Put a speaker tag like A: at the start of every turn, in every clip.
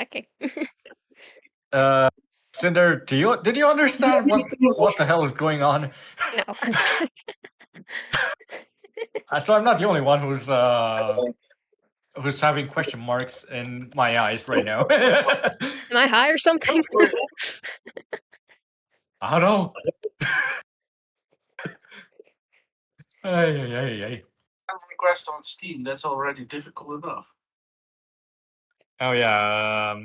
A: Okay.
B: Cinder, did you understand what the hell is going on?
A: No.
B: So I'm not the only one who's having question marks in my eyes right now.
A: Am I high or something?
B: I don't know. Ay.
C: Request on Steam, that's already difficult enough.
B: Oh yeah.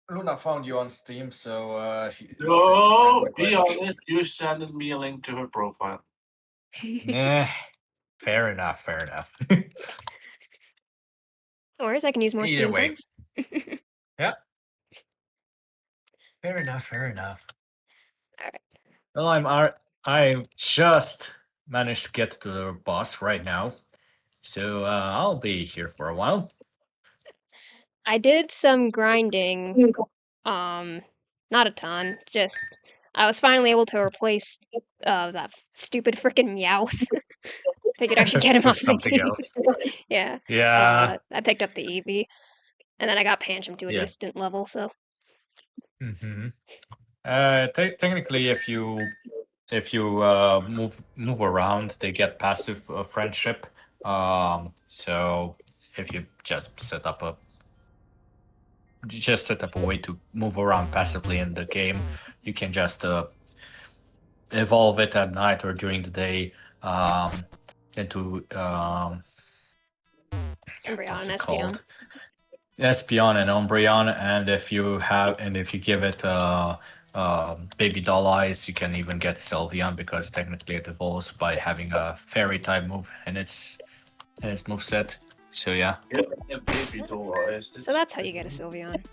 B: Luna found you on Steam, so
C: No, be honest, you sent me a link to her profile.
B: Nah, fair enough.
A: Or I can use more
B: Either
A: Steam
B: way.
A: friends.
B: Yeah. Fair enough.
A: Alright.
B: Well, I just managed to get to the boss right now, so I'll be here for a while.
A: I did some grinding. Not a ton. Just I was finally able to replace that stupid freaking Meowth. Figured I should get him
B: With
A: off my
B: something
A: team.
B: else.
A: Yeah.
B: Yeah.
A: I picked up the Eevee, and then I got Pancham to a
B: Yeah.
A: decent level. So
B: Mm-hmm. Technically, if you move around, they get passive friendship. So if you just set up a way to move around passively in the game, you can just evolve it at night or during the day into
A: Umbreon
B: what's
A: and
B: it
A: Espeon.
B: called? Espeon and Umbreon, and if you give it baby doll eyes, you can even get Sylveon, because technically it evolves by having a fairy type move in its moveset. So yeah.
C: Baby doll eyes.
A: So that's how you get a Sylveon.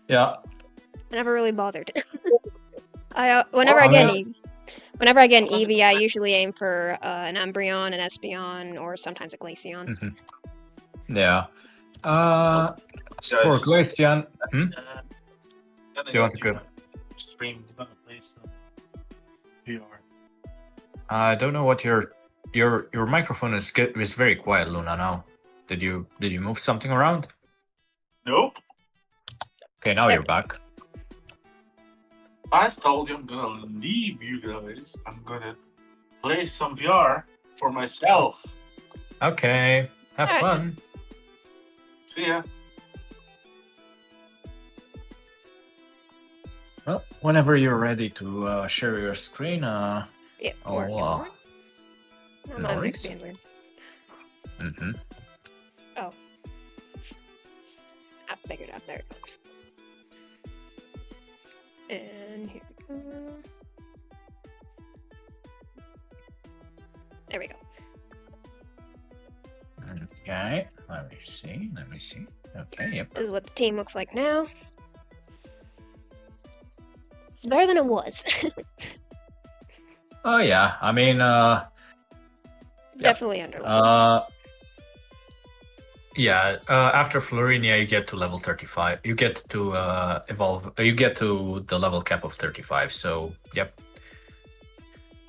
B: Yeah.
A: I never really bothered. Whenever I get an Eevee, I usually aim for an Umbreon, an Espeon, or sometimes a Glaceon.
B: Mm-hmm. Yeah. For Glaceon, do you want to go?
C: Stream, please. VR.
B: I don't know what your microphone is very quiet, Luna. Now, did you move something around?
C: Nope.
B: Okay, now you're back.
C: I told you I'm gonna leave you guys. I'm gonna play some VR for myself.
B: Okay, have fun.
C: See ya.
B: Well, whenever you're ready to share your screen,
A: yeah, working on it.
B: No worries.
A: Mm-hmm. Oh. I figured out. There it goes. And here we go. There we go.
B: Okay, let me see. Okay, yep.
A: This is what the team looks like now. It's better than it was.
B: Oh yeah, I mean,
A: definitely underleveled.
B: Yeah, after Florinia, you get to level 35. You get to evolve. You get to the level cap of 35. So, yep.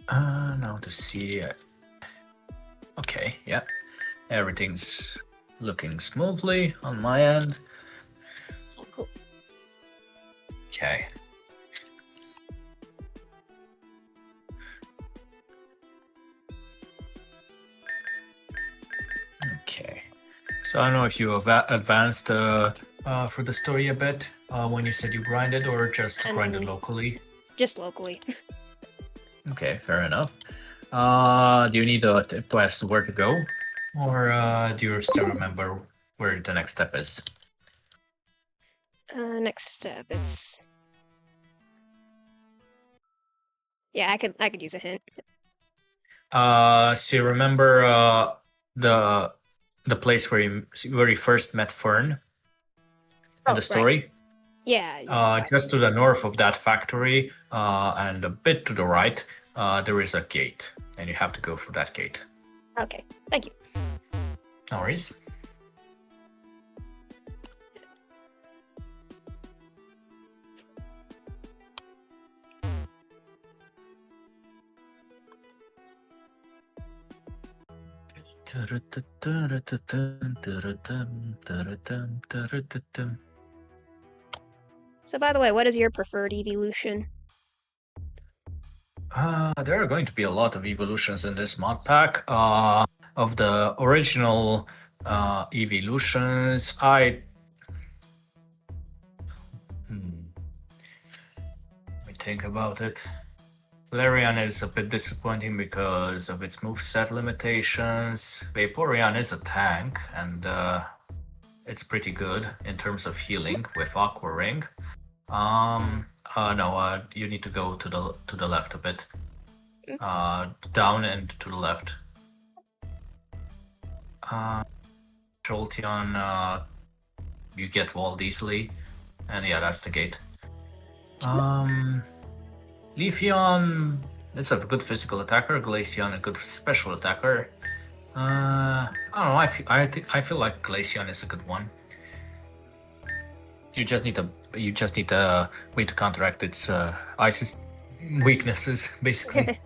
B: Now to see. Okay, yeah. Everything's looking smoothly on my end.
A: Oh, cool.
B: Okay. Okay. So I don't know if you have advanced for the story a bit when you said you grinded, or just grinded locally?
A: Just locally.
B: Okay, fair enough. Do you need a tip as to where to go? Or do you still remember where the next step is?
A: Next step, it's... Yeah, I could use a hint.
B: So you remember the place where you first met Fern in the story?
A: Right. Yeah.
B: Just to the north of that factory, and a bit to the right, there is a gate, and you have to go through that gate.
A: Okay, thank you.
B: No worries.
A: So, by the way, what is your preferred evolution?
B: There are going to be a lot of evolutions in this mod pack. Of the original evolutions, let me think about it. Flareon is a bit disappointing because of its moveset limitations. Vaporeon is a tank, and it's pretty good in terms of healing with Aqua Ring. No, you need to go to the left a bit. Down and to the left. Jolteon, you get walled easily, and yeah, that's the gate. Leafeon is a good physical attacker. Glaceon a good special attacker. I don't know. I feel like Glaceon is a good one. You just need a way to counteract its ice's weaknesses, basically.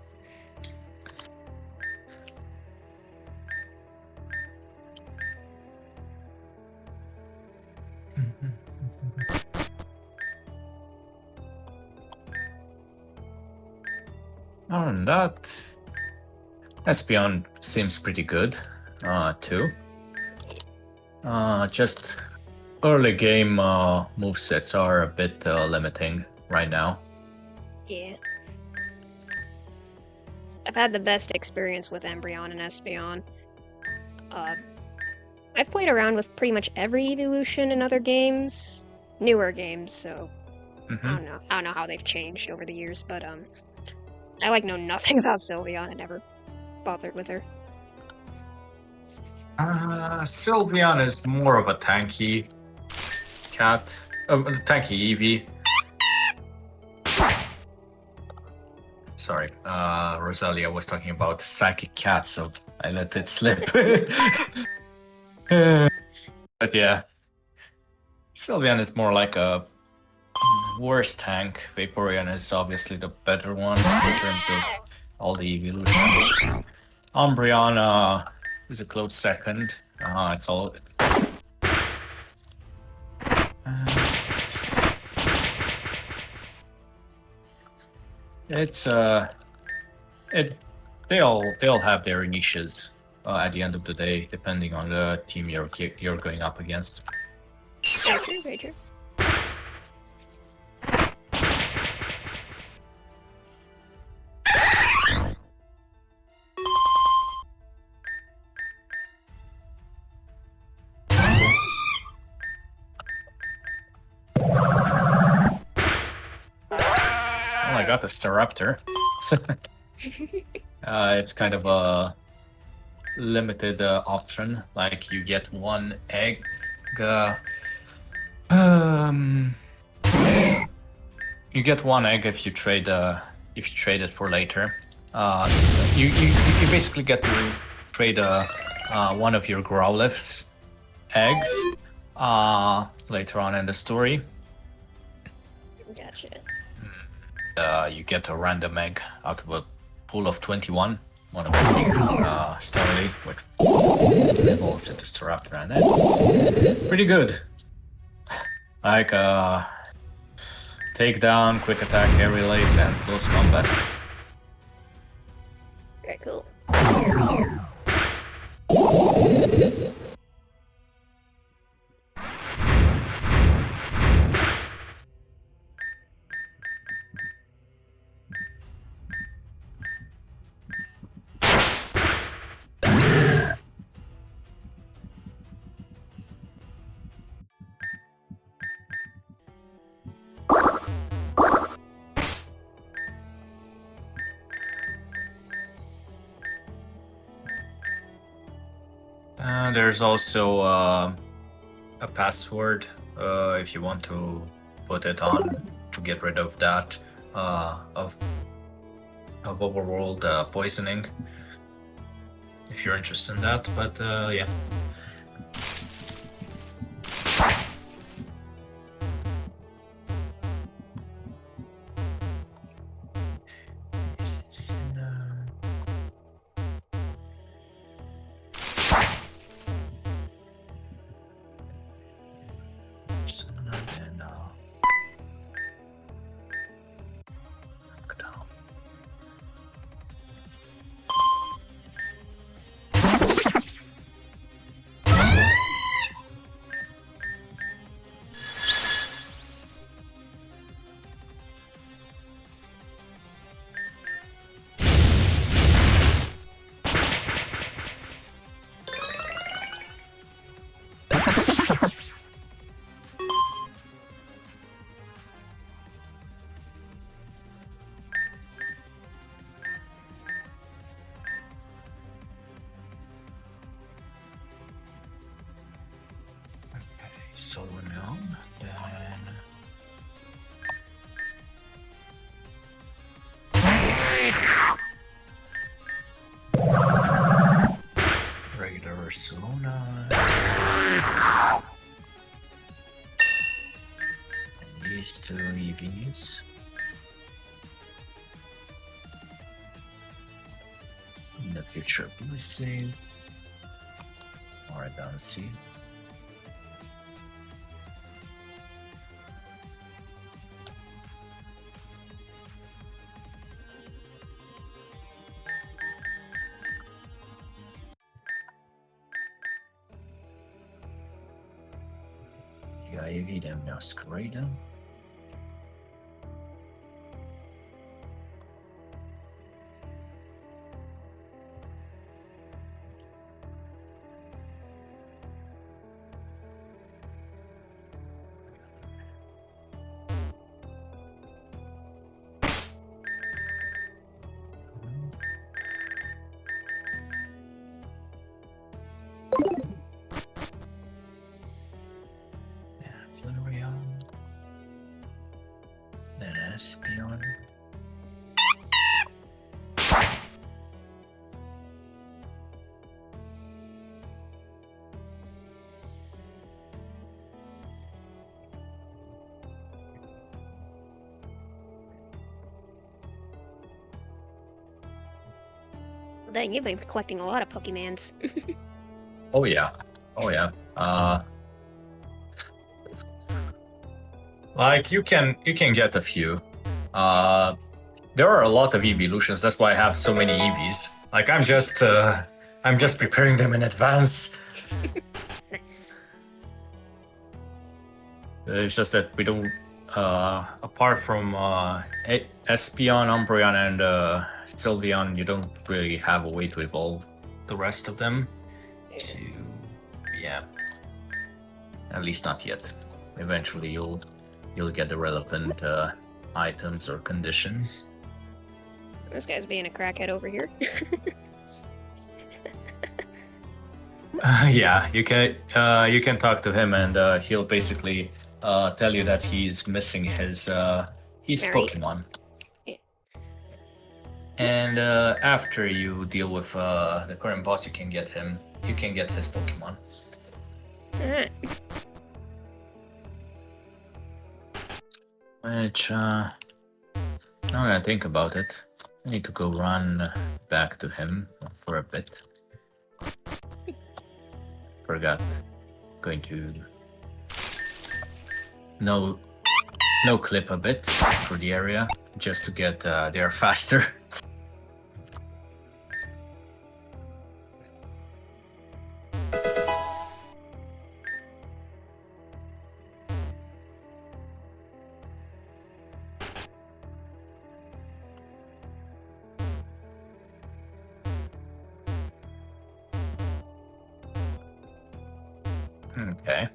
B: Other than that, Espeon seems pretty good, too. Just early game movesets are a bit limiting right now.
A: Yeah. I've had the best experience with Embryon and Espeon. I've played around with pretty much every evolution in other games, newer games, so I don't know how they've changed over the years, but I know nothing about Sylveon. I never bothered with her.
B: Sylveon is more of a tanky cat, tanky Eevee. Sorry, Rosalia was talking about psychic cats, so I let it slip. But yeah, Sylveon is more like a worse tank. Vaporeon is obviously the better one in terms of all the evolutions. Umbreon is a close second. It's all. They all have their niches at the end of the day, depending on the team you're going up against.
A: Very true.
B: I got the Staraptor. It's kind of a limited option. Like you get one egg. You get one egg if you trade it for later. You basically get to trade one of your Growlithe's eggs later on in the story.
A: Gotcha.
B: You get a random egg out of a pool of 21. One of them Starly, which evolves into Staraptor, and it's pretty good. Like takedown, quick attack, air relays, and close combat.
A: Very cool.
B: There's also a password if you want to put it on to get rid of that of overworld poisoning. If you're interested in that, but yeah. So now, then... Regular Solona. And these two EVs. In the future blessing. Or I don't see. Yeah, you them masquerade. Flareon. Then Espion.
A: Well, dang, you've been collecting a lot of Pokemons.
B: Oh yeah. Oh yeah. Like you can get a few. There are a lot of evolutions. That's why I have so many EVs. Like I'm just preparing them in advance.
A: Nice.
B: It's just that we don't. Apart from Espeon, Umbreon, and Sylveon, you don't really have a way to evolve the rest of them. So, yeah. At least not yet. Eventually, you'll get the relevant items or conditions.
A: This guy's being a crackhead over here.
B: Yeah, you can talk to him, and he'll basically tell you that he's missing his
A: Alright.
B: Pokemon.
A: Yeah.
B: And after you deal with the current boss, you can get his Pokemon.
A: Alright.
B: Which now that I think about it, I need to go run back to him for a bit. Forgot. Going to no clip a bit for the area just to get there faster. Okay.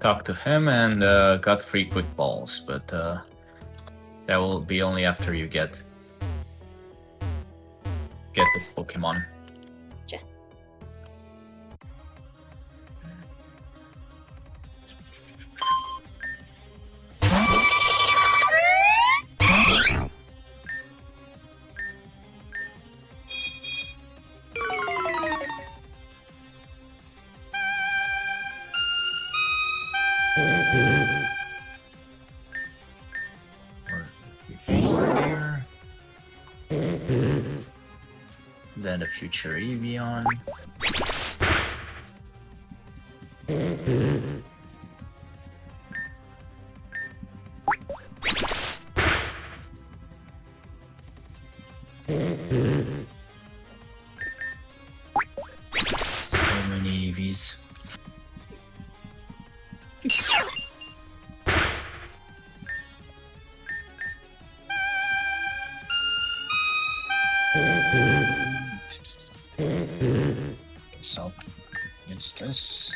B: Talk to him and got 3 quick balls, but that will be only after you get this Pokemon.
A: Gotcha.
B: Then a future Evian. So many EVs. So, it's this.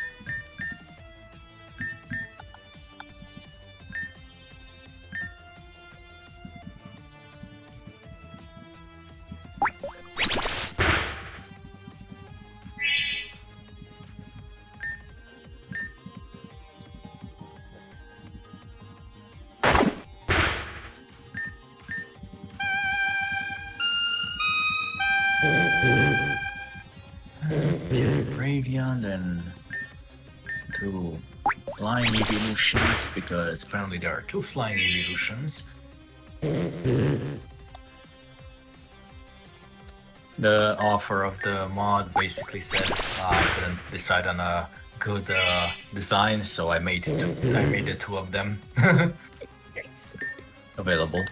B: Dravion, then 2 Flying Evolutions, because apparently there are 2 Flying Evolutions. The author of the mod basically said I couldn't decide on a good design, so I made the 2 of them available.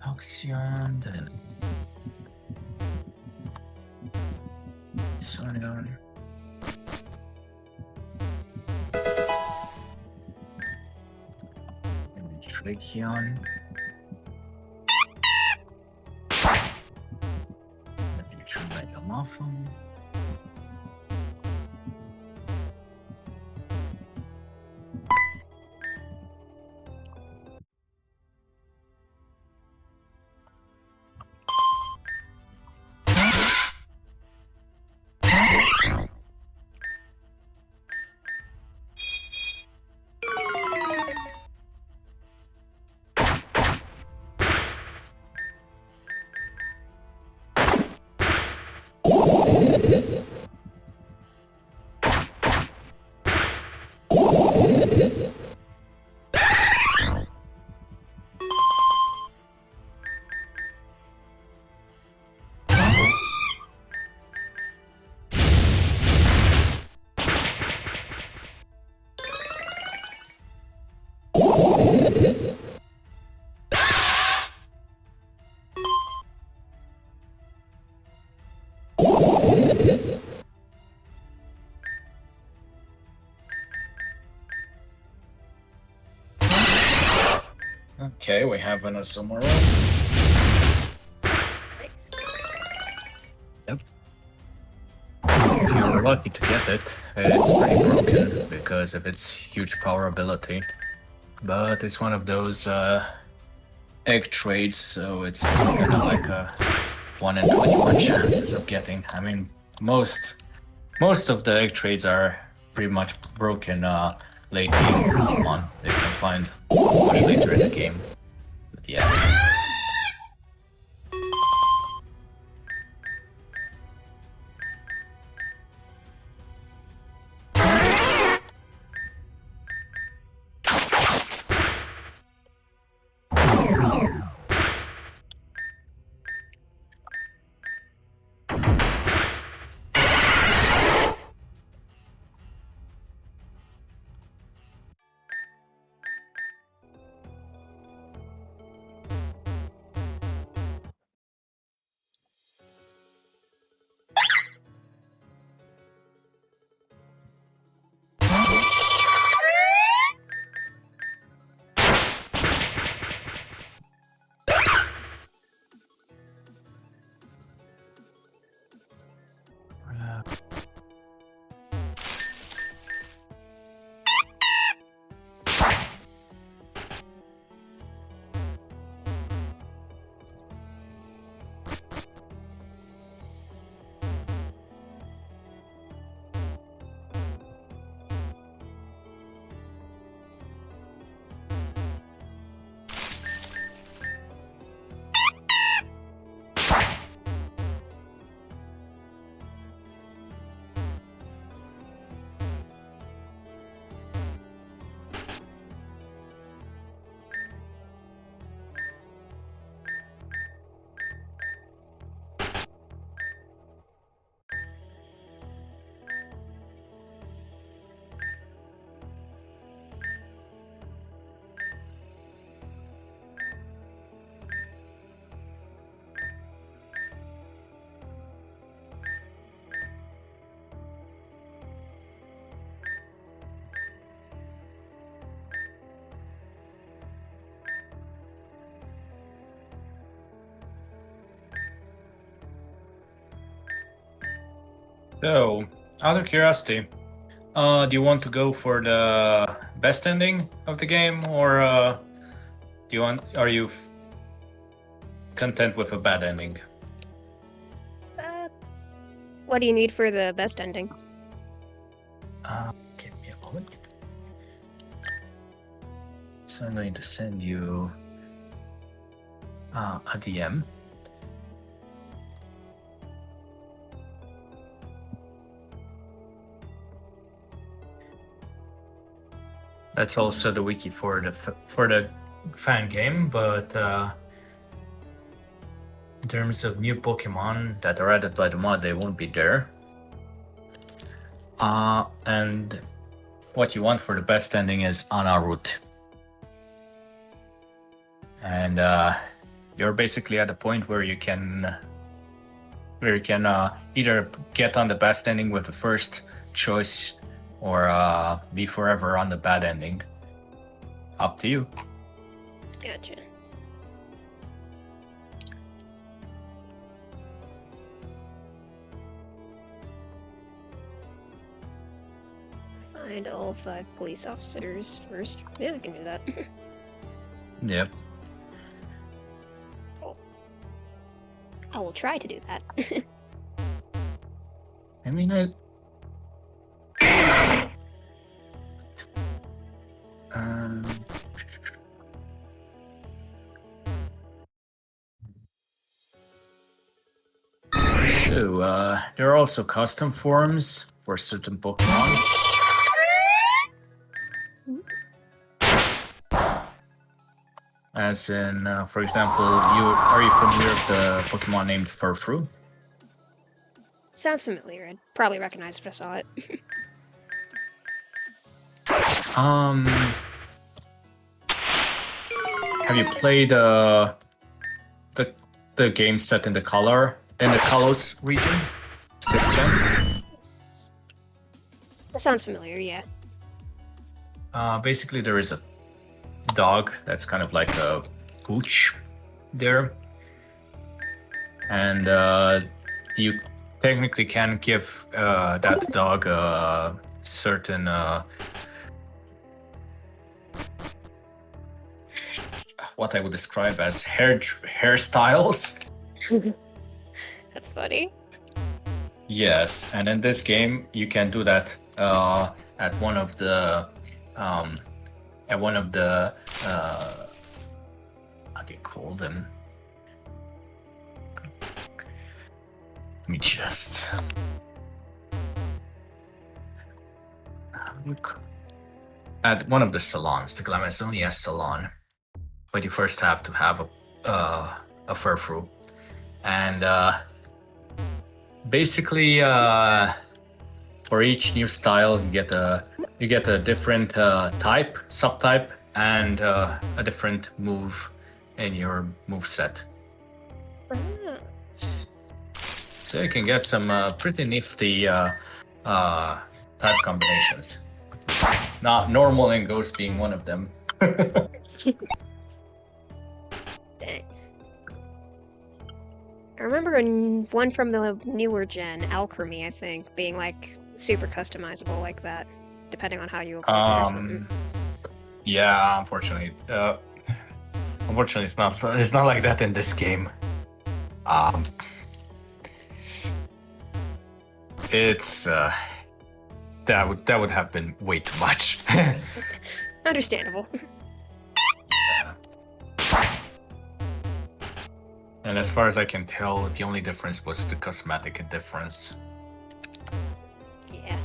B: Halcyon, then Sonion. And Tracheon. The future Megamorphin. Okay, we have an Asumaro.
A: Nice.
B: Yep. If you're lucky to get it, it's pretty broken because of its huge power ability. But it's one of those egg trades, so it's kind of like a 1 in 21 chances of getting. I mean, most of the egg trades are pretty much broken late game Pokemon. They can find much later in the game. But yeah. So, out of curiosity, do you want to go for the best ending of the game, or are you content with a bad ending?
A: What do you need for the best ending?
B: Give me a moment. So I'm going to send you a DM. That's also the wiki for the fan game, but in terms of new Pokemon that are added by the mod, they won't be there. And what you want for the best ending is Ana route. And you're basically at the point where you can either get on the best ending with the first choice or be forever on the bad ending. Up to you.
A: Gotcha. Find all 5 police officers first. Yeah, I can do that.
B: Yep.
A: Cool. I will try to do that.
B: I mean, so there are also custom forms for certain Pokemon. As in, for example, are you familiar with the Pokemon named Furfrou?
A: Sounds familiar. I'd probably recognize if I saw it.
B: Have you played the game set in the Kalos region? 6th gen?
A: That sounds familiar, yeah.
B: Basically, there is a dog that's kind of like a pooch there, and you technically can give that dog certain what I would describe as hairstyles.
A: That's funny.
B: Yes, and in this game you can do that at one of the how do you call them? Let me just look at one of the salons, the Glamazonia salon. But you first have to have a Furfrou, and basically for each new style you get a different subtype, and a different move in your move set. So you can get some pretty nifty type combinations. Not normal and ghost being one of them.
A: Dang. I remember one from the newer gen, Alchemy, I think, being like super customizable like that, depending on how you equip it or something.
B: Yeah, unfortunately, it's not like that in this game. It's that would have been way too much.
A: Understandable.
B: And as far as I can tell, the only difference was the cosmetic difference.
A: Yeah.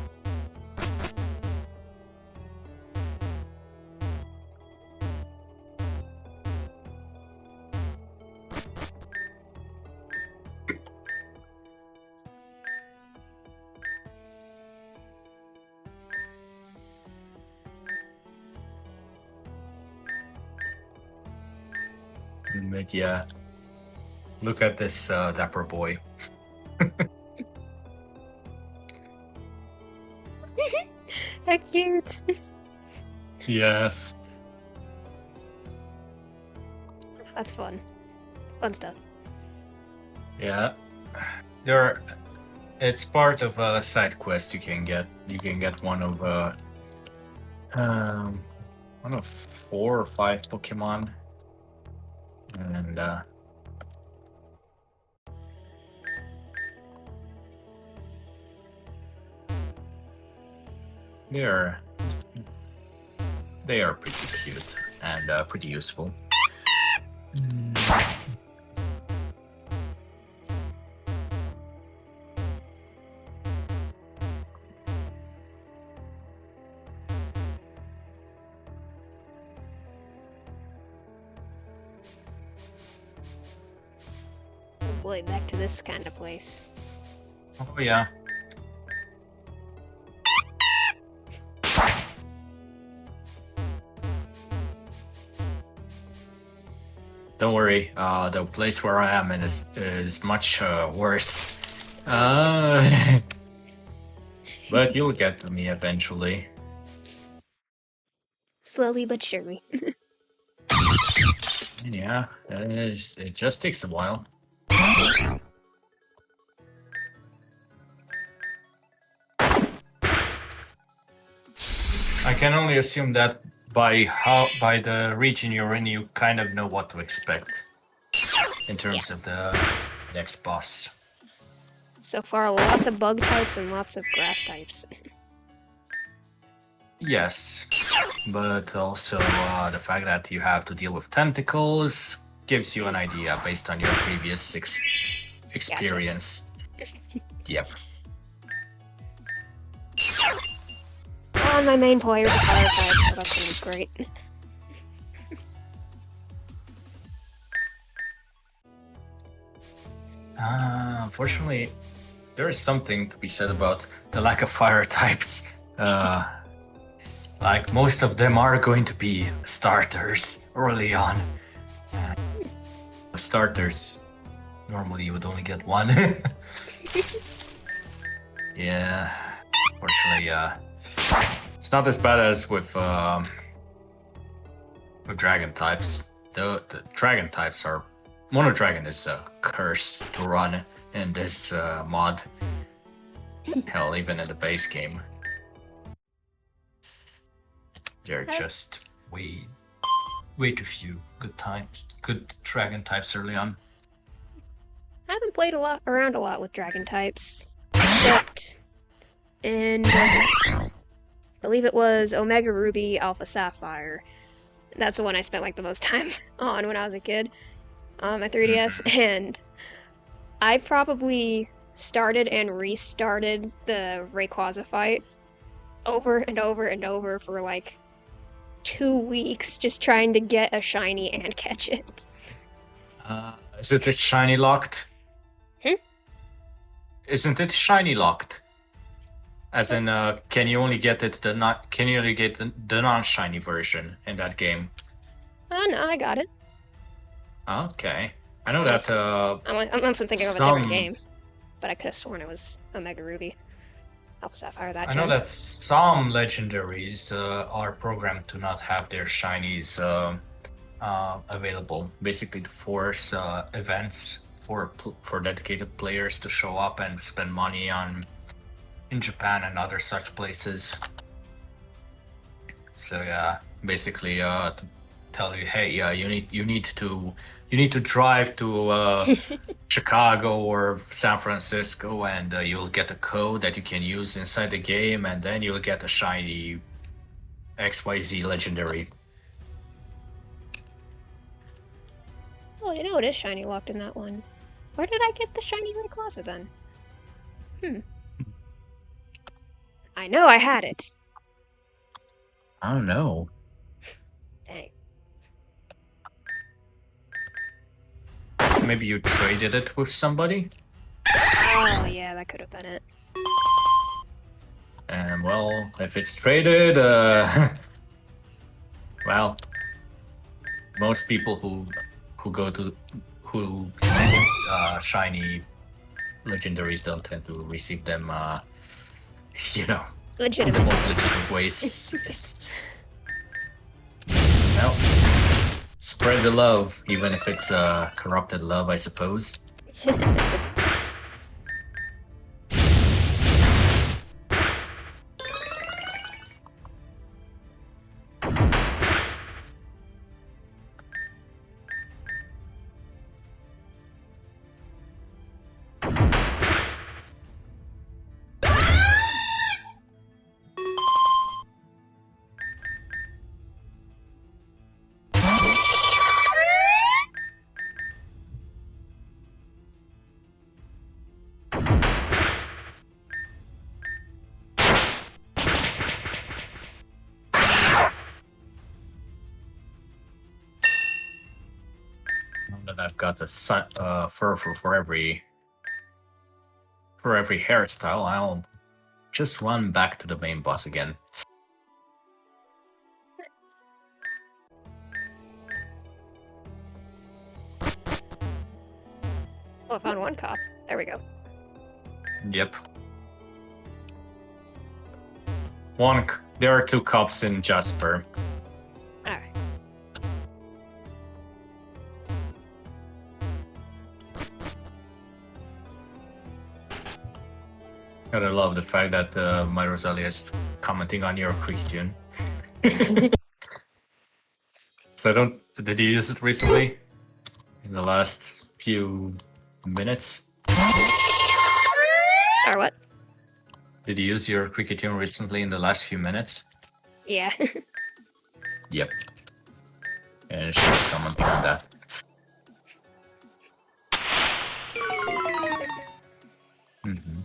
B: But yeah, look at this dapper boy.
A: How cute.
B: Yes.
A: That's fun. Fun stuff.
B: Yeah. There It's part of a side quest you can get. You can get um, one of 4 or 5 Pokemon, and they're pretty cute and pretty useful.
A: Oh boy, back to this kind of place.
B: Oh yeah. Don't worry, the place where I am in is much worse. But you'll get to me eventually.
A: Slowly but surely.
B: Yeah, it just takes a while. I can only assume that by the region you're in, you kind of know what to expect in terms of the next boss.
A: So far, lots of bug types and lots of grass types.
B: Yes, but also the fact that you have to deal with tentacles gives you an idea based on your previous experience. Yep.
A: Well, my main player's a fire type, so that's gonna be great.
B: Unfortunately, there is something to be said about the lack of fire types. Like, most of them are going to be starters early on. Starters, normally you would only get one. Yeah, unfortunately, it's not as bad as with dragon types. The dragon types are... Mono Dragon is a curse to run in this mod. Hell, even in the base game. There are just way too few good dragon types early on.
A: I haven't played around a lot with dragon types, except in I believe it was Omega Ruby Alpha Sapphire. That's the one I spent like the most time on when I was a kid on my 3DS, and I probably started and restarted the Rayquaza fight over and over and over for like 2 weeks, just trying to get a shiny and catch it.
B: Isn't it shiny locked? Isn't it shiny locked? As in, can you only get the non-shiny version in that game?
A: Oh no, I got it.
B: Okay, I know that.
A: Unless I'm thinking of a different game, but I could have sworn it was Omega Ruby, Alpha Sapphire. That
B: I know that some legendaries are programmed to not have their shinies available, basically to force events for dedicated players to show up and spend money on in Japan and other such places. So yeah, basically to tell you, hey, you need to drive to Chicago or San Francisco, and you'll get a code that you can use inside the game, and then you'll get a shiny XYZ legendary.
A: Oh, you know it is shiny locked in that one. Where did I get the shiny Rayquaza then? I know I had it.
B: I don't know.
A: Dang.
B: Maybe you traded it with somebody?
A: Oh yeah, that could have been it.
B: And well, if it's traded, well, most people who send shiny legendaries don't tend to receive them, in the most legitimate ways. Yes. Well, spread the love, even if it's corrupted love, I suppose. that I've got a fur for every hairstyle, I'll just run back to the main boss again.
A: Oh, I found one cop. There we go.
B: Yep. There are 2 cops in Jasper.
A: Alright.
B: Gotta love the fact that my Rosalia is commenting on your cricket tune. So did you use it recently? In the last few minutes?
A: Sorry, what?
B: Did you use your cricket tune recently in the last few minutes?
A: Yeah.
B: Yep. And she was commenting on that. Mm-hmm.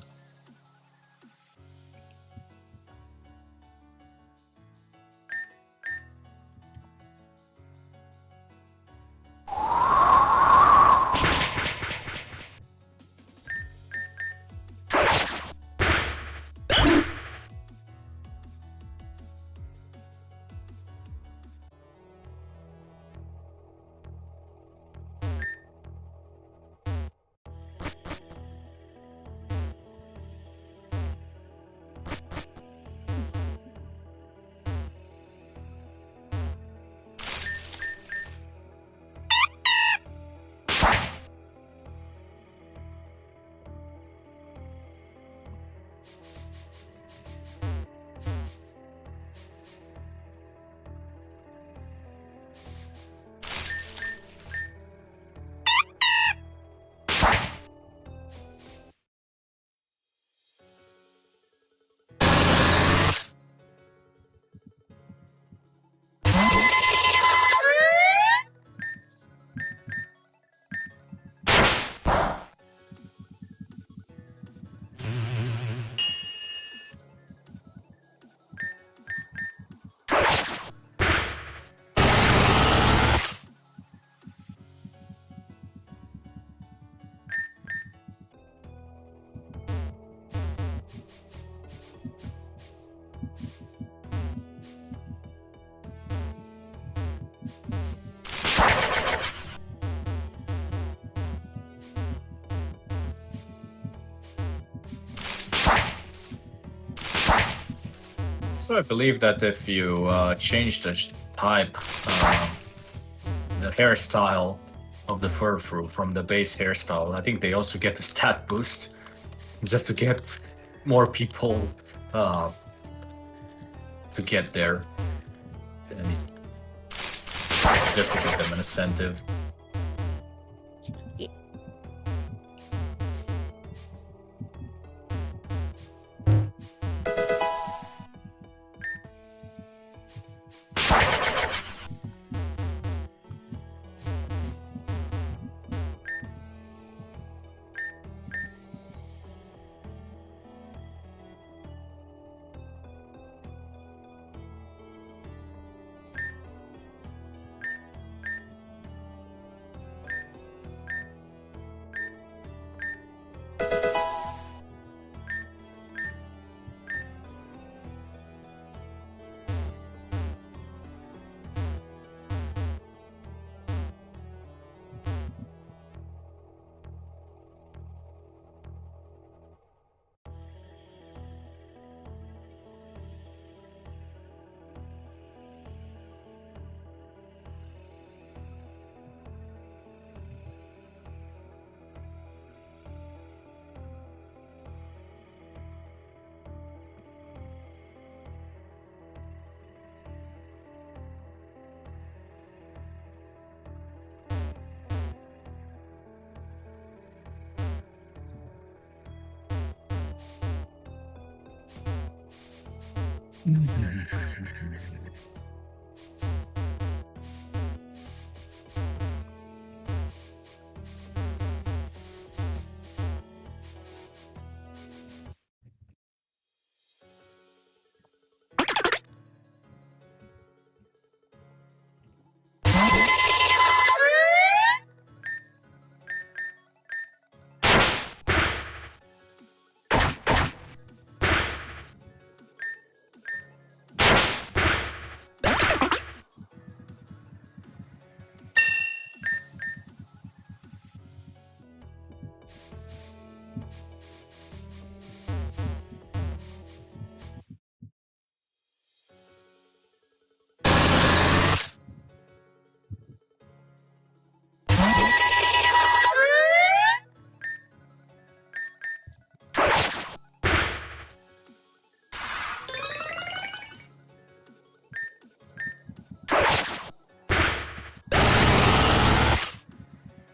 B: So I believe that if you change the type, the hairstyle of the furfru from the base hairstyle, I think they also get a stat boost, just to get more people to get there, and just to give them an incentive.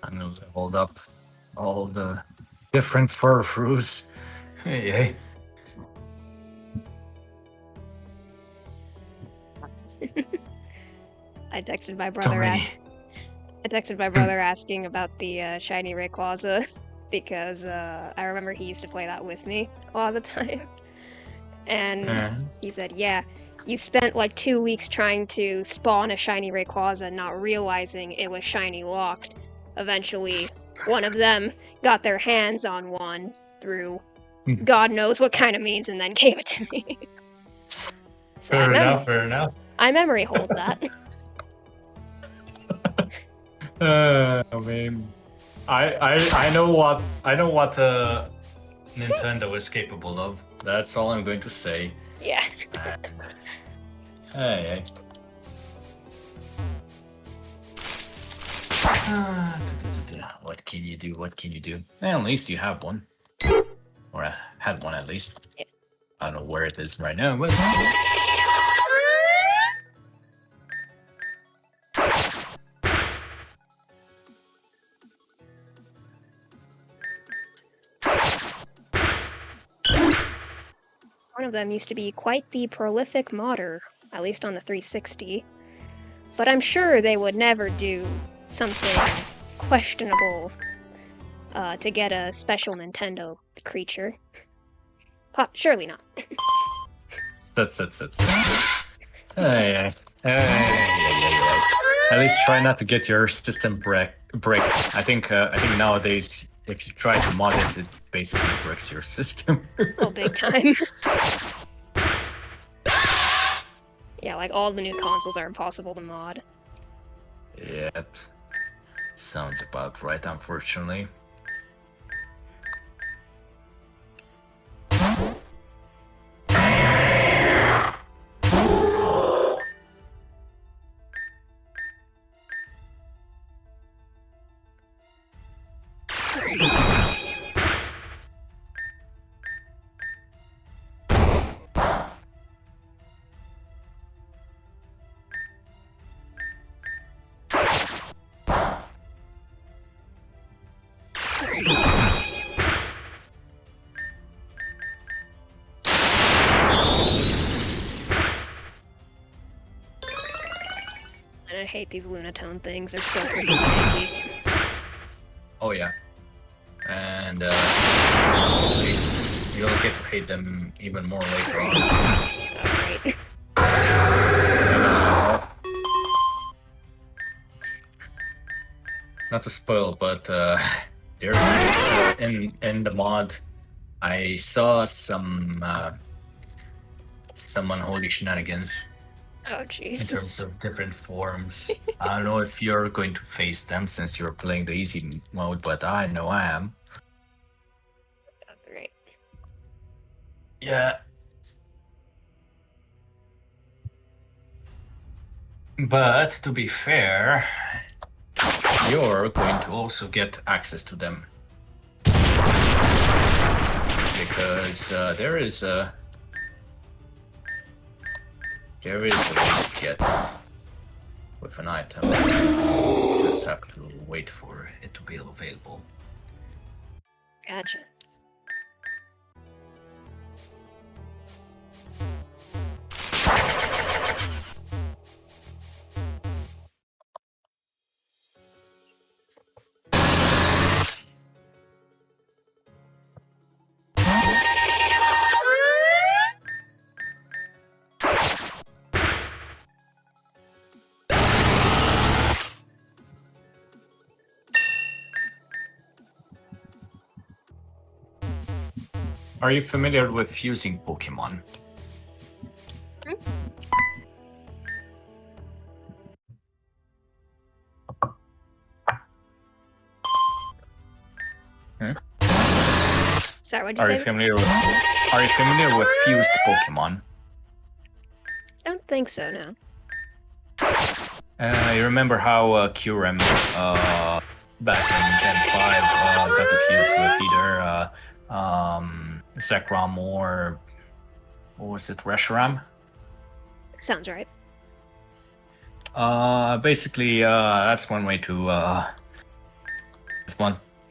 B: I'm gonna hold up all the different furfroos. Hey.
A: I texted my
B: So
A: brother
B: many.
A: I texted my brother asking about the shiny Rayquaza because I remember he used to play that with me a lot of the time. And he said, yeah, you spent like 2 weeks trying to spawn a shiny Rayquaza, not realizing it was shiny locked. Eventually, one of them got their hands on one through God knows what kind of means and then gave it to me. So
B: Fair enough.
A: I memory hold that.
B: I mean, I know what Nintendo is capable of. That's all I'm going to say.
A: Yeah.
B: Hey. What can you do? What can you do? Well, at least you have one. Or I had one at least.
A: Yeah.
B: I don't know where it is right now, but...
A: One of them used to be quite the prolific modder, at least on the 360. But I'm sure they would never do something questionable to get a special Nintendo creature. Surely not.
B: That's. Hey. At least try not to get your system bricked. I think nowadays, if you try to mod it, it basically breaks your system.
A: Oh, big time. Yeah, like all the new consoles are impossible to mod.
B: Yep. Sounds about right, unfortunately.
A: And I hate these Lunatone things, they're so freaking tanky.
B: Oh yeah. And you'll get to hate them even more later on.
A: Alright.
B: Not to spoil, but there's in the mod, I saw some unholy shenanigans
A: Oh,
B: in
A: jeez.
B: terms of different forms. I don't know if you're going to face them since you're playing the easy mode, but I know I am.
A: That's right.
B: Yeah. But to be fair, you're going to also get access to them. Because there is a way to get it with an item. You just have to wait for it to be available.
A: Gotcha.
B: Are you familiar with fusing Pokemon?
A: Sorry, what'd you
B: Are
A: say?
B: you familiar with fused Pokemon?
A: I don't think so, no.
B: You remember how Kyurem back in Gen 5 got to fuse with either Zekrom or what was it, Reshiram?
A: Sounds right.
B: Basically, that's one way to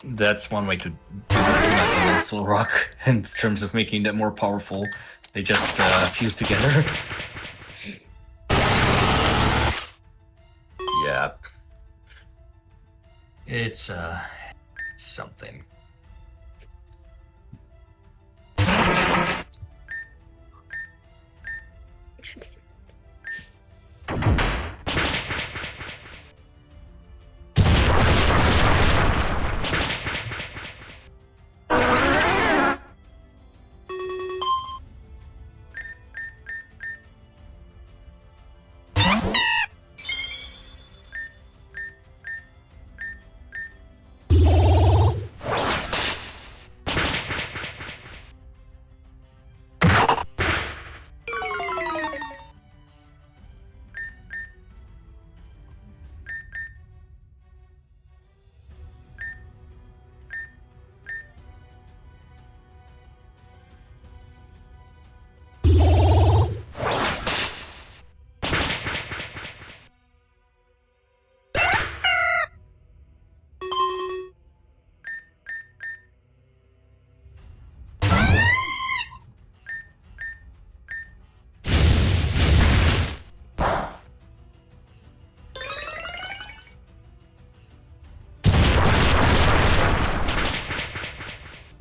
B: That's one way to do that in Soul Rock in terms of making them more powerful. They just fuse together. Yeah. It's something.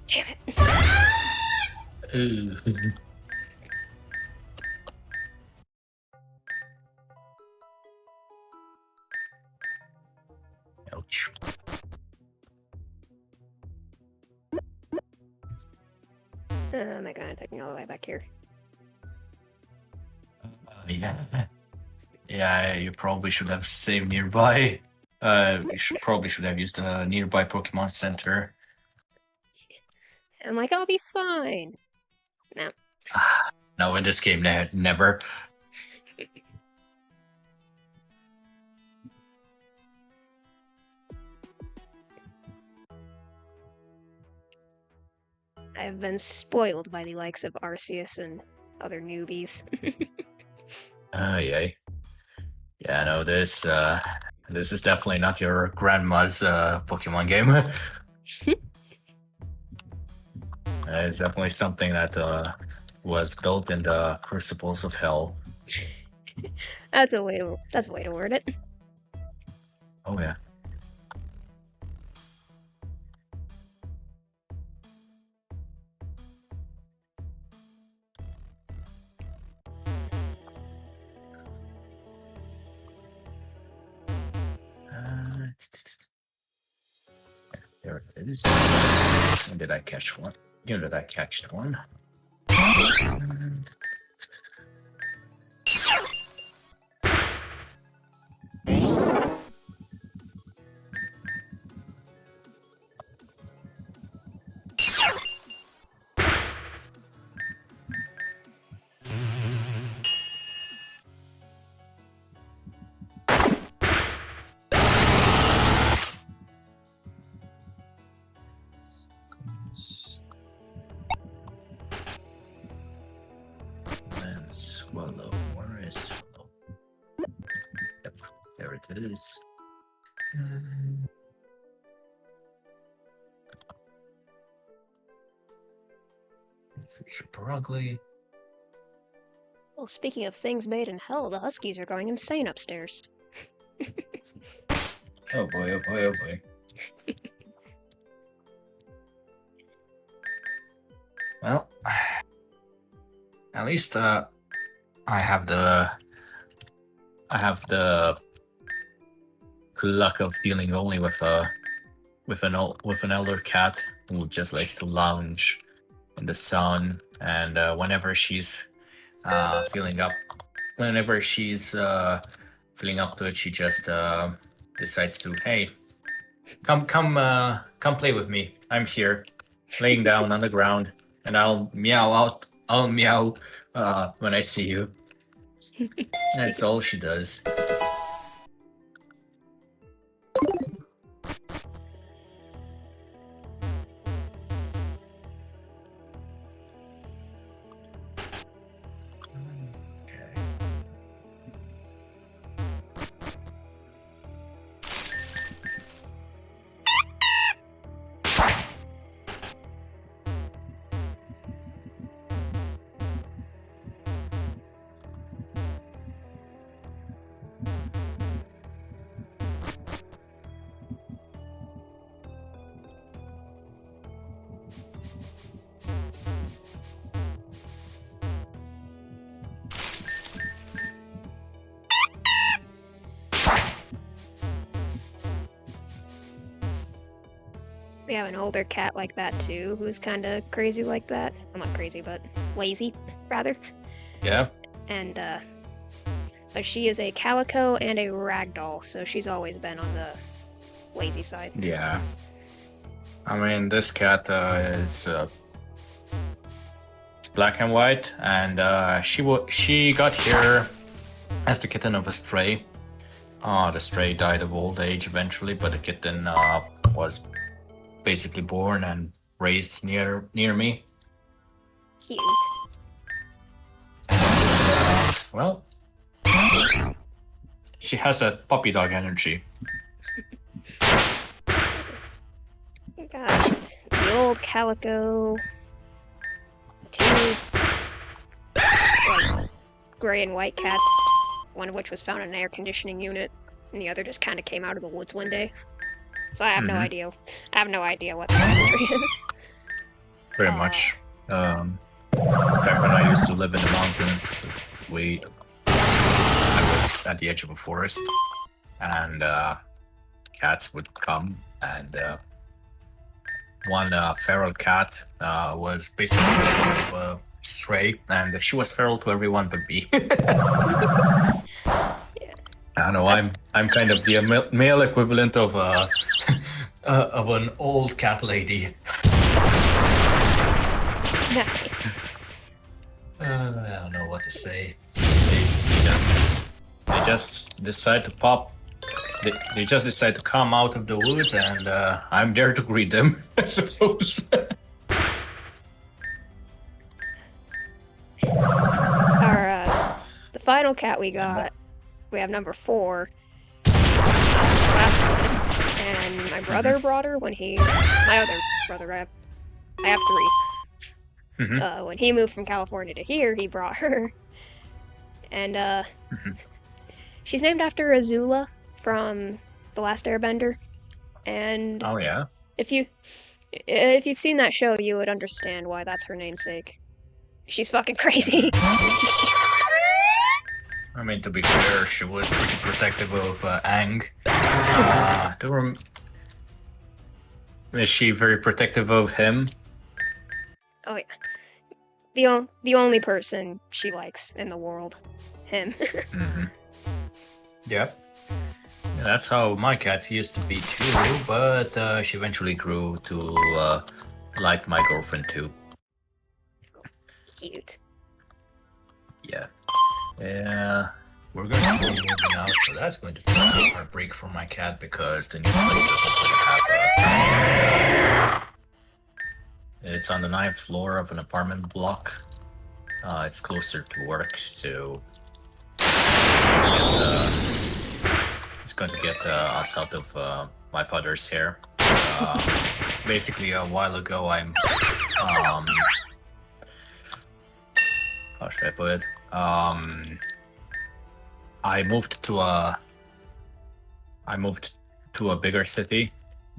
A: Damn it.
B: Ooh. Ouch.
A: Oh my god, it took me all the way back here.
B: Yeah. Yeah, you probably should have saved nearby. Probably should have used a nearby Pokemon Center.
A: I'm like, I'll be fine. No.
B: No, in this game, never.
A: I've been spoiled by the likes of Arceus and other newbies.
B: Yay. Yeah, no, this is definitely not your grandma's Pokemon game. It's definitely something that was built in the crucibles of hell.
A: That's a way to word it.
B: Oh yeah. There it is. When did I catch one? When did I catch one? And Swallow. Where is Swallow? Yep, there it is. Future Perugly.
A: Well, speaking of things made in hell, the Huskies are going insane upstairs.
B: Oh boy, oh boy, oh boy. Well, at least I have the luck of dealing only with an elder cat who just likes to lounge in the sun, and whenever she's feeling up to it, she just decides to, hey, come play with me. I'm here, laying down on the ground, and I'll meow when I see you. That's all she does.
A: We have an older cat like that too, who's kind of crazy like that. I'm not crazy, but lazy, rather.
B: Yeah.
A: And but she is a calico and a ragdoll, so she's always been on the lazy side.
B: Yeah. I mean, this cat is it's black and white, and she got here as the kitten of a stray. The stray died of old age eventually, but the kitten was basically born and raised near me.
A: Cute.
B: Well, she has that puppy dog energy.
A: Got the old calico, two like gray and white cats, one of which was found in an air conditioning unit, and the other just kind of came out of the woods one day. So I have no idea. I have no idea what the history is.
B: Very much. Back when I used to live in the mountains, I was at the edge of a forest, and cats would come, and one feral cat was basically a stray, and she was feral to everyone but me. I know I'm kind of the male equivalent of of an old cat lady.
A: Nice.
B: I don't know what to say. They just decide to pop. They just decide to come out of the woods, and I'm there to greet them, I suppose.
A: The final cat we got, we have number 4. Last one, and my brother brought her when my other brother, I have 3. When he moved from California to here, he brought her, and she's named after Azula from The Last Airbender, and
B: Oh yeah.
A: if you've seen that show, you would understand why that's her namesake. She's fucking crazy.
B: I mean, to be fair, she was pretty protective of Aang. Is she very protective of him?
A: Oh yeah. The only person she likes in the world. Him.
B: Yep. Yeah, that's how my cat used to be too, but she eventually grew to like my girlfriend too.
A: Cute.
B: Yeah. Yeah. We're going to be moving out, so that's going to be a break for my cat because the new place doesn't really have It's on the 9th floor of an apartment block. It's closer to work, so it's going to get us out of my father's hair. Basically, a while ago, how should I put it? I moved to a bigger city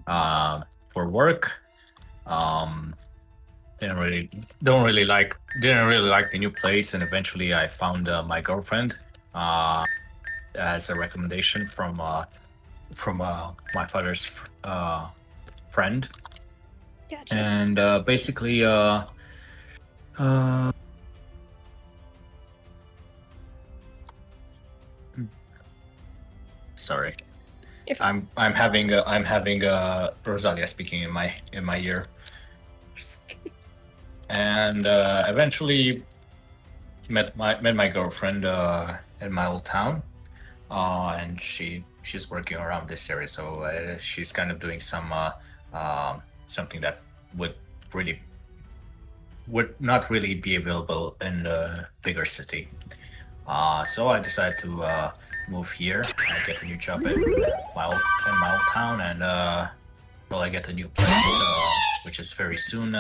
B: for work. Didn't really like the new place, and eventually I found my girlfriend as a recommendation from my father's friend.
A: Gotcha.
B: And basically sorry. I'm having Rosalia speaking in my ear. And eventually met my girlfriend in my old town, and she's working around this area, so she's kind of doing some something that would not really be available in the bigger city. So I decided to move here and get a new job in my old town, and well, I get a new place, which is very soon.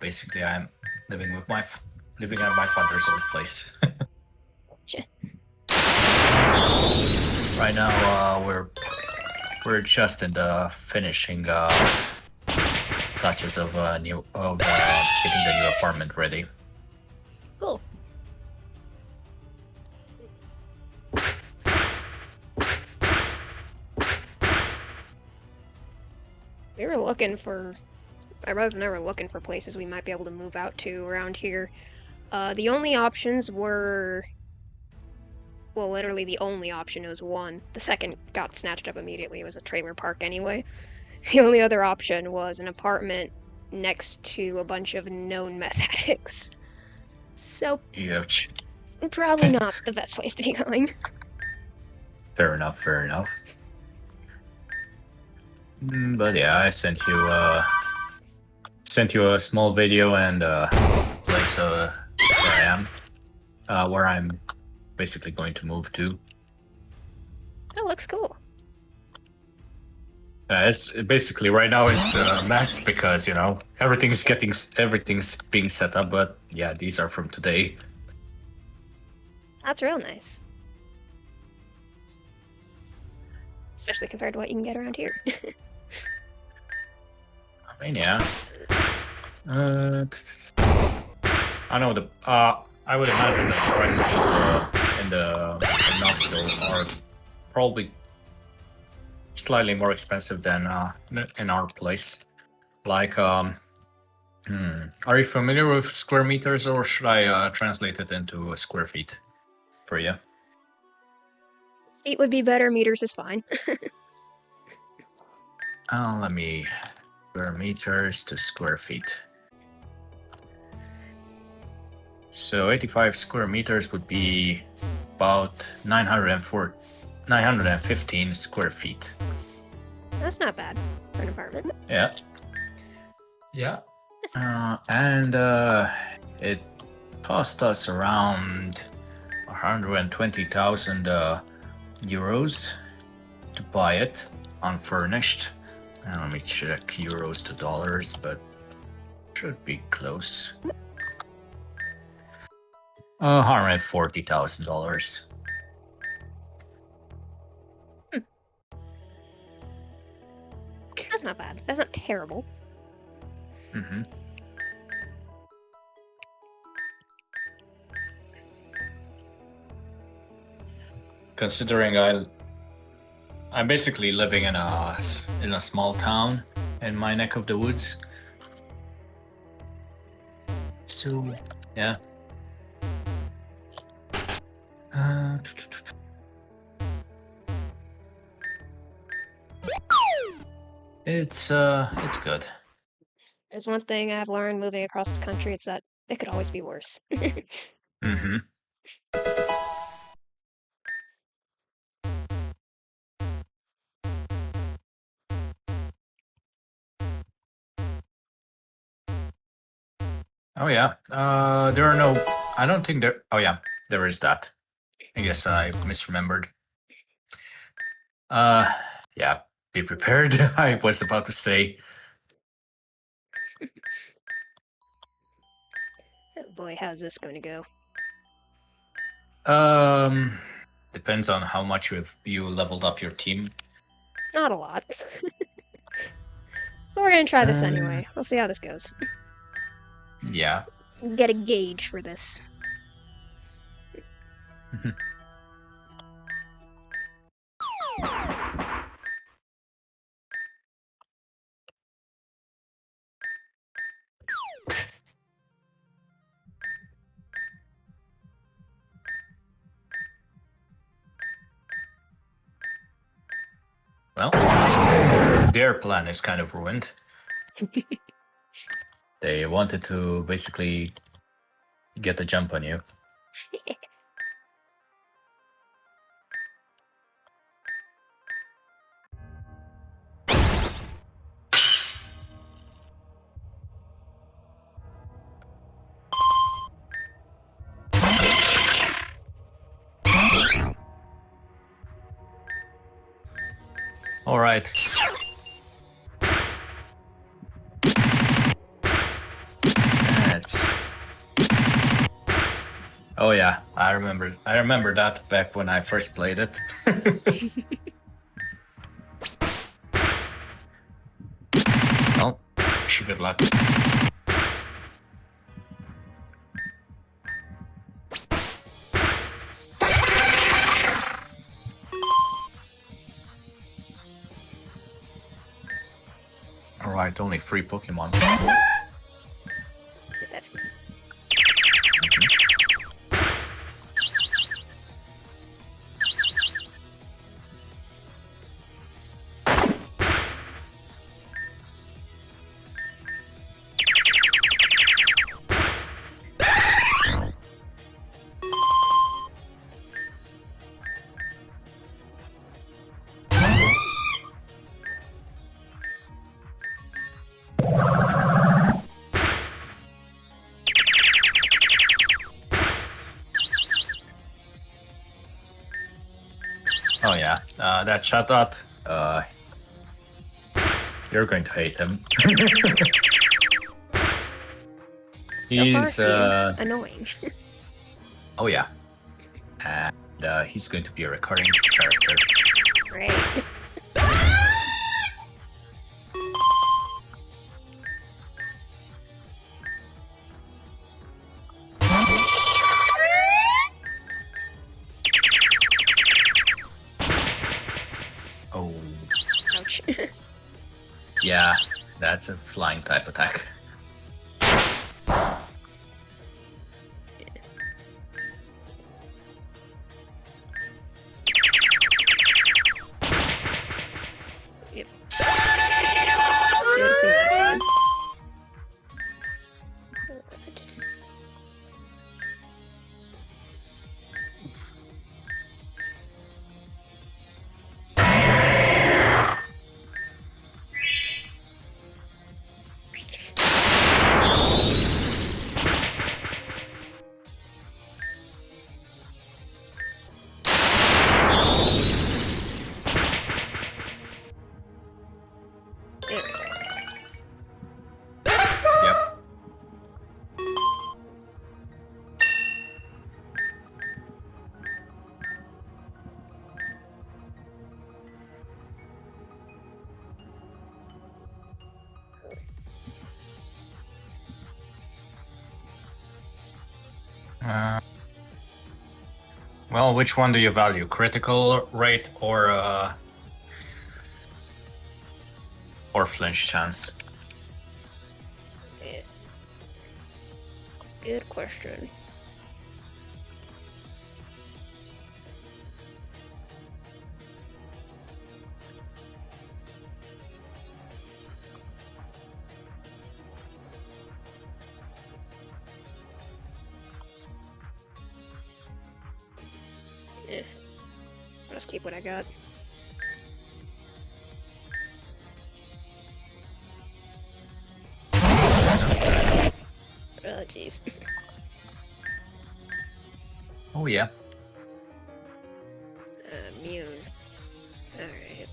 B: Basically, I'm living at my father's old place. Right now, we're just in the finishing touches of getting the new apartment ready.
A: Cool. We were My brother and I were looking for places we might be able to move out to around here. The only options were, well, literally the only option was one. The second got snatched up immediately. It was a trailer park anyway. The only other option was an apartment next to a bunch of known meth addicts. So,
B: Ouch.
A: probably not the best place to be going.
B: Fair enough, fair enough. But yeah, I sent you a small video and place where I am, where I'm basically going to move to.
A: That looks cool.
B: It's basically right now it's a mess because everything's being set up, but yeah, these are from today.
A: That's real nice. Especially compared to what you can get around here.
B: I mean, yeah. I know I would imagine that the prices in Knoxville are probably slightly more expensive than in our place. Like, are you familiar with square meters, or should I translate it into square feet for you?
A: Feet would be better, meters is fine.
B: Let me square meters to square feet. So 85 square meters would be about 915 square feet.
A: That's not bad for an apartment.
B: Yeah. Yeah.
A: That's nice.
B: And it cost us around 120,000 euros to buy it unfurnished. Let me check euros to dollars, but should be close. $140,000.
A: That's not bad. That's not terrible.
B: Mm-hmm. Considering I'm basically living in a small town in my neck of the woods. So, yeah. It's good.
A: There's one thing I've learned moving across this country, it's that it could always be worse.
B: Mm-hmm. Oh yeah. There are no. I don't think there. Oh yeah, there is that. I guess I misremembered. Yeah. Be prepared. I was about to say.
A: Oh boy, how's this going to go?
B: Depends on how much you leveled up your team.
A: Not a lot. But we're gonna try this anyway. We'll see how this goes.
B: Yeah.
A: Get a gauge for this.
B: Well, their plan is kind of ruined. They wanted to basically get the jump on you. All right. Oh yeah, I remember that back when I first played it. Well, wish you good luck. Right, only 3 Pokemon.
A: That's
B: Oh yeah, that Chatot, you're going to hate him.
A: so far
B: He's,
A: he's annoying.
B: oh yeah. And he's going to be a recurring character.
A: Great.
B: Oh,
A: Ouch.
B: yeah, that's a flying type attack.
A: Yep. Should have seen that coming.
B: Yep. Well, which one do you value? Critical rate or flinch chance?
A: Yeah. Good question. Yeah. I'll just keep what I got. Oh, jeez.
B: Oh yeah.
A: Immune. Alright.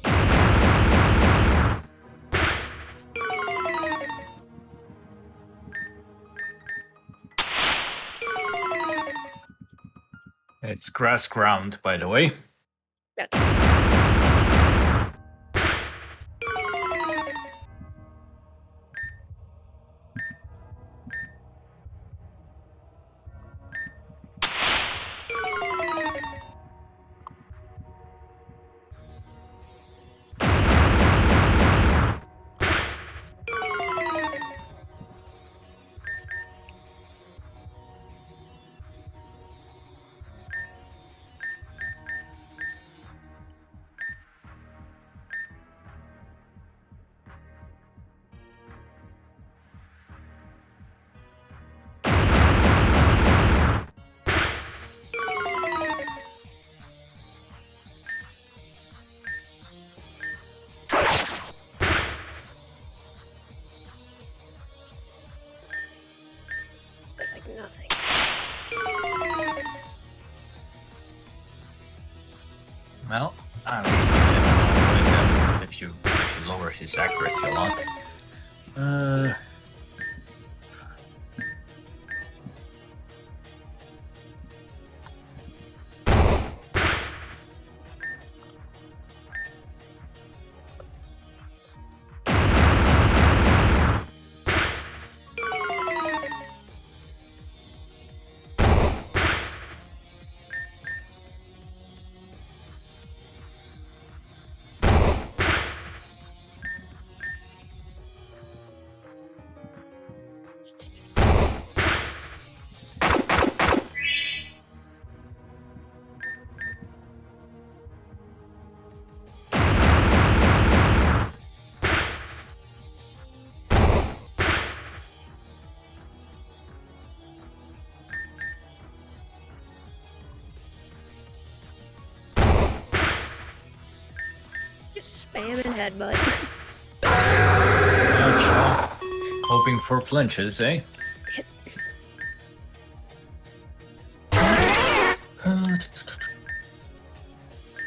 B: It's grass ground, by the way.
A: Gotcha. It's like nothing.
B: Well, at least you can avoid them if you lower his accuracy a lot.
A: Spamming headbutt.
B: Hoping for flinches, eh?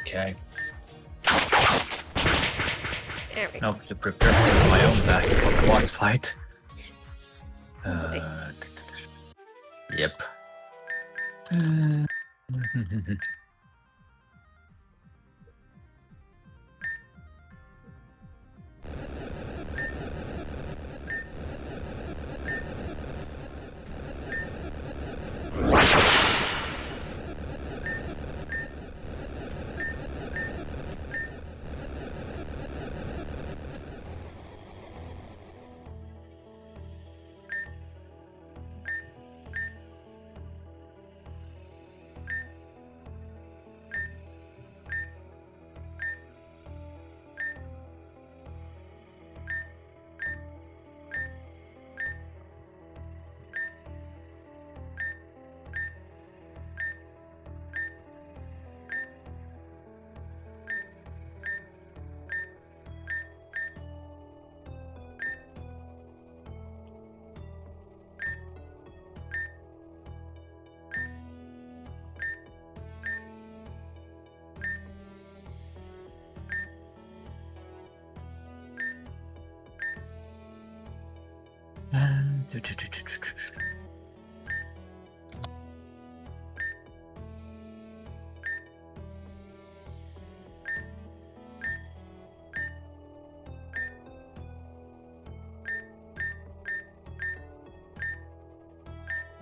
B: Okay.
A: There we go.
B: Now to prepare for my own best for the boss fight. Yep.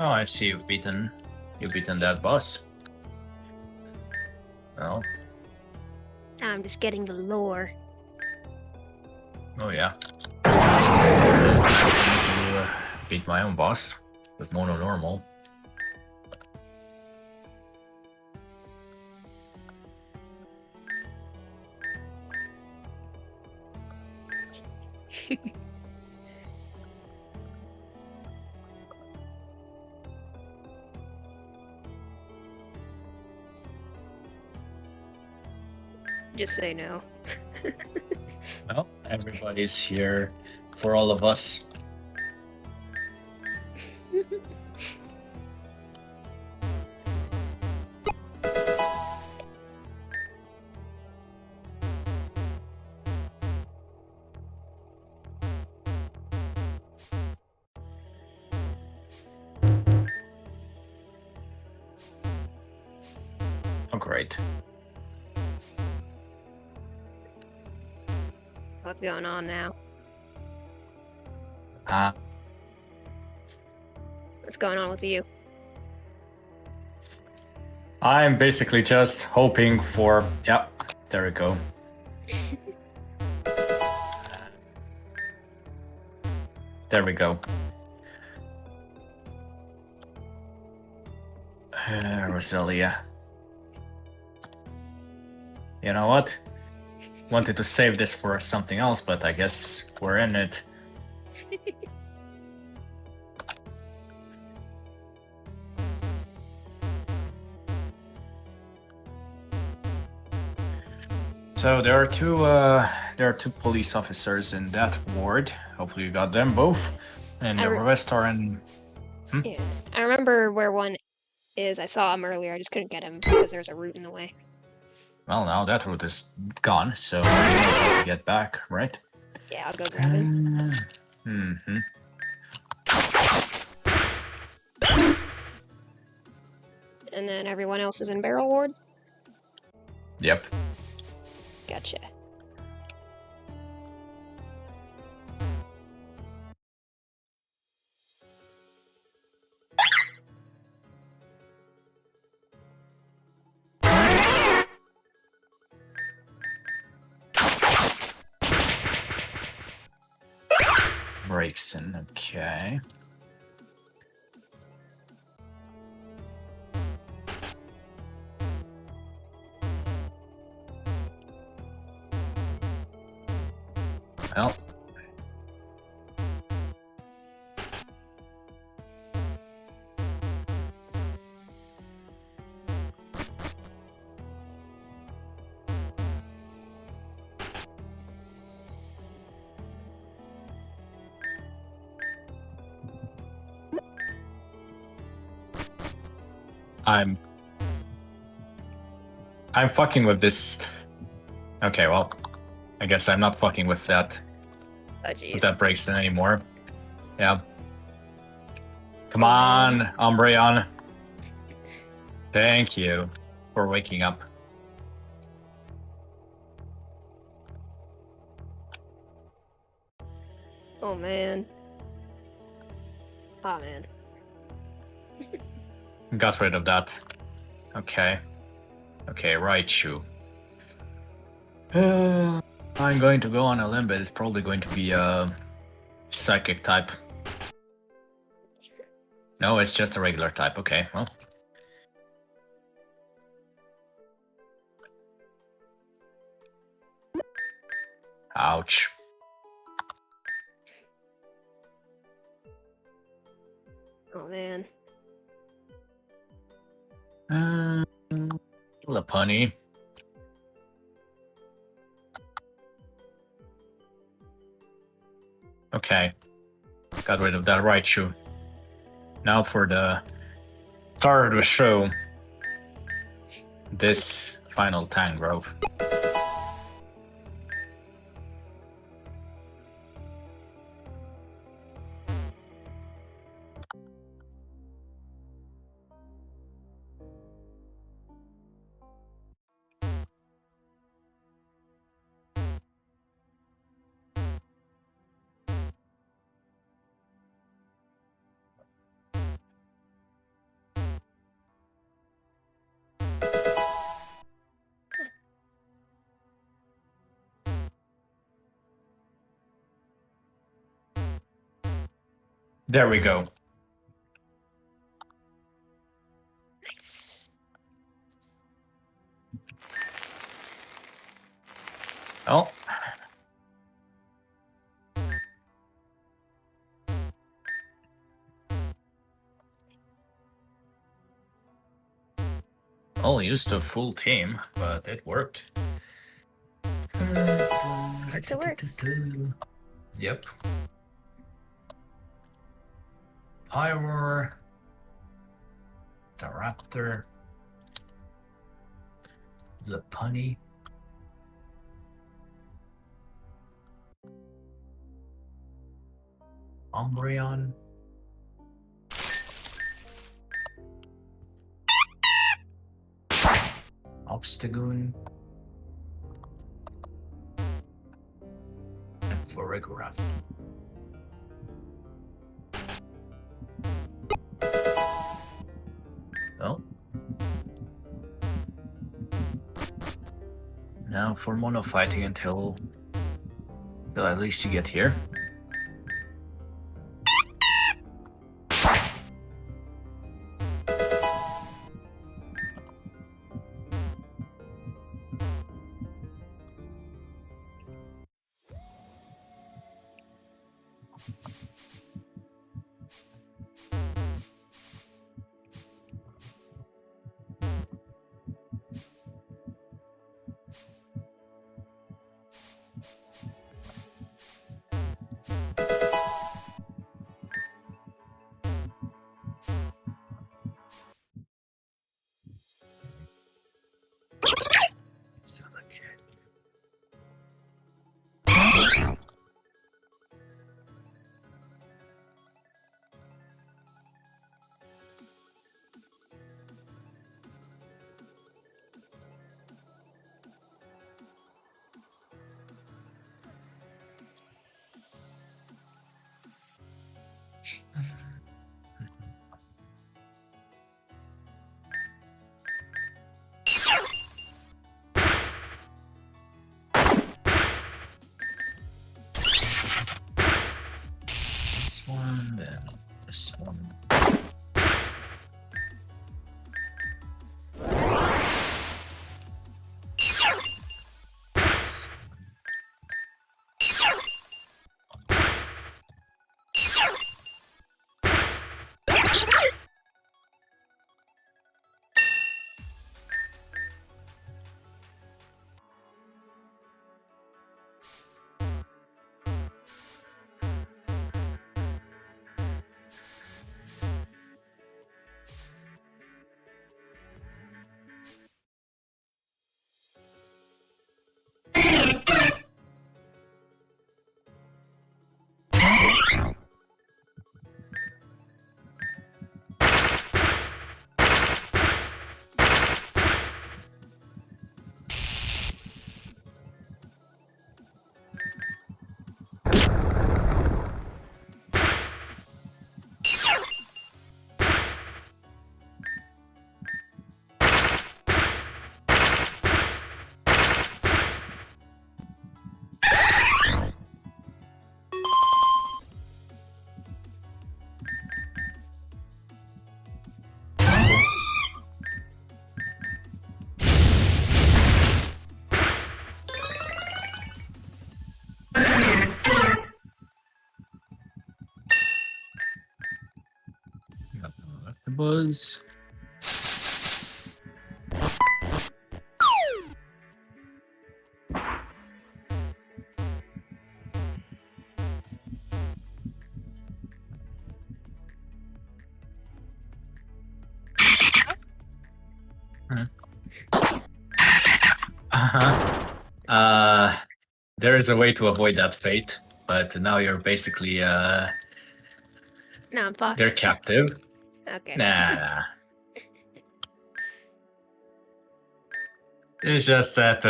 B: Oh, I see you've beaten that boss. Well,
A: I'm just getting the lore.
B: oh yeah. It's time for me to beat my own boss with mono normal.
A: Just say no.
B: Well, everybody's here for all of us. Oh, great.
A: What's going on now? What's going on with you?
B: I'm basically just hoping for... Yep, there we go. There we go. Roselia. You know what? Wanted to save this for something else, but I guess we're in it. So there are two police officers in that ward. Hopefully you got them both. And the rest are in...
A: Yeah, I remember where one is. I saw him earlier. I just couldn't get him because there's a route in the way.
B: Well, now that route is gone, so we know how to get back, right?
A: Yeah, I'll go grab him.
B: Mm-hmm.
A: And then everyone else is in Barrel Ward?
B: Yep.
A: Gotcha.
B: Breaks in, okay. Well. I'm fucking with this. Okay, well, I guess I'm not fucking with that.
A: Oh
B: With
A: jeez.
B: that breaks anymore. Yeah. Come
A: Oh,
B: on,
A: man.
B: Umbreon. Thank you for waking up.
A: Oh man. Oh man.
B: Got rid of that. Okay. Okay, Raichu. I'm going to go on a limb, but it's probably going to be a psychic type. No, it's just a regular type. Okay, well. Ouch.
A: Oh man.
B: Lopunny. Okay. Got rid of that Raichu. Now for the start of the show. This final Tangrowth. There we go.
A: Nice.
B: Oh. Only used a full team, but it worked.
A: Works, it works.
B: Yep. Pyroar. The Raptor. The Punny. Umbreon. Obstagoon. And Florigoraph. Well. Now for mono fighting until at least you get here. This one, then this one. was. There is a way to avoid that fate, but now you're basically
A: No, I'm fucked.
B: they're captive.
A: Okay.
B: Nah. It's just that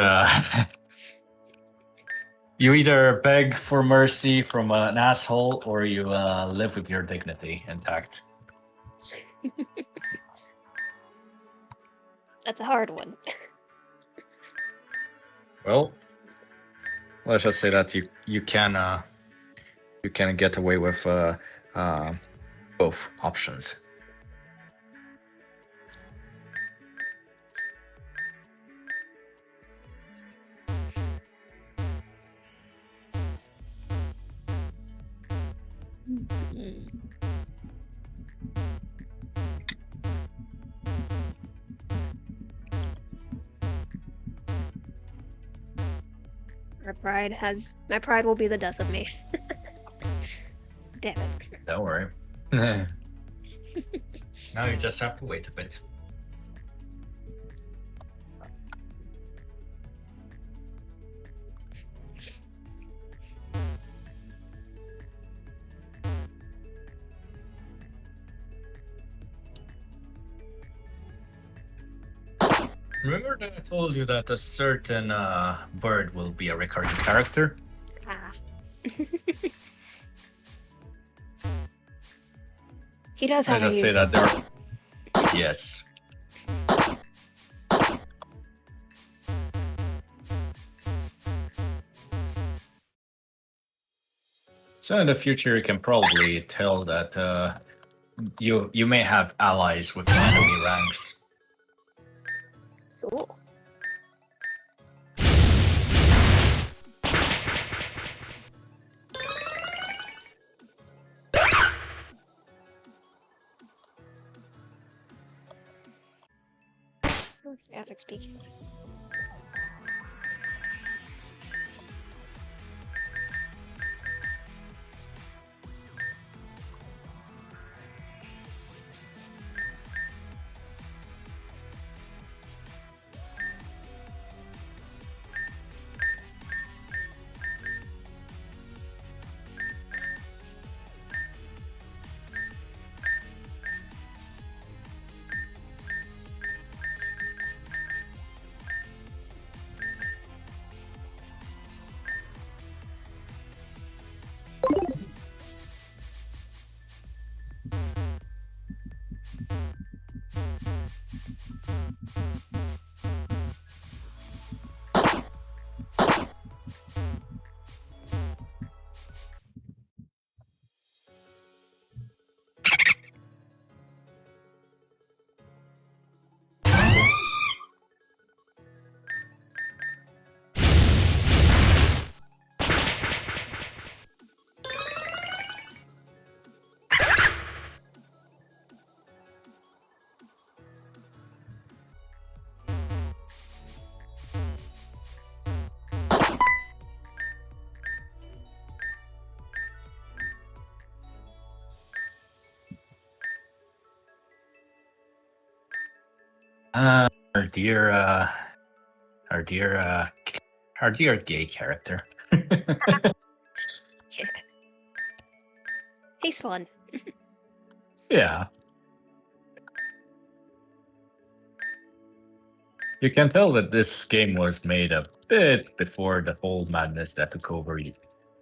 B: you either beg for mercy from an asshole or you live with your dignity intact.
A: That's a hard one.
B: Well, let's just say that you can get away with both options.
A: My pride will be the death of me. Damn it.
B: Don't worry. Now you just have to wait a bit. Remember that I told you that a certain bird will be a recurring character?
A: Ah. He does
B: I
A: have a
B: just say
A: use.
B: that there. Yes. So in the future, you can probably tell that you may have allies with enemy ranks.
A: So. Graphics speaking.
B: Our dear, our dear, our dear gay character.
A: Yeah. He's fun.
B: Yeah. You can tell that this game was made a bit before the whole madness that took over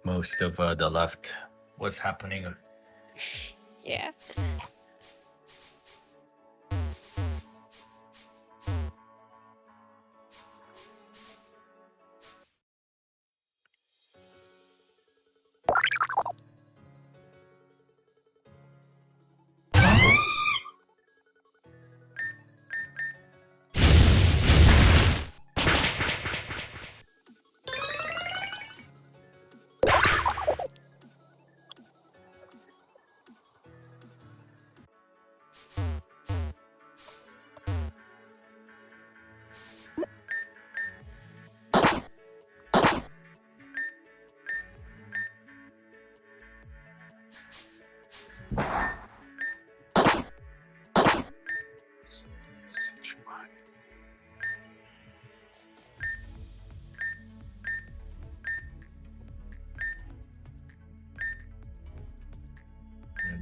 B: most of the left was happening.
A: Yeah.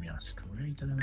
B: Masquerader.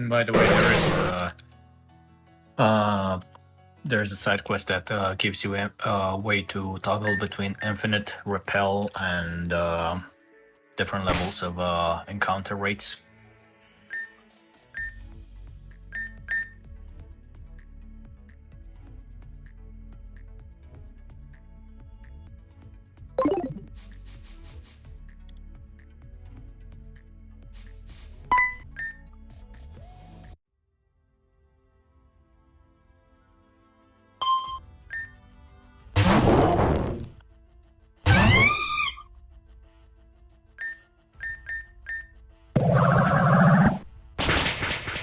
B: By the way, there's a side quest that gives you a way to toggle between infinite repel and different levels of encounter rates.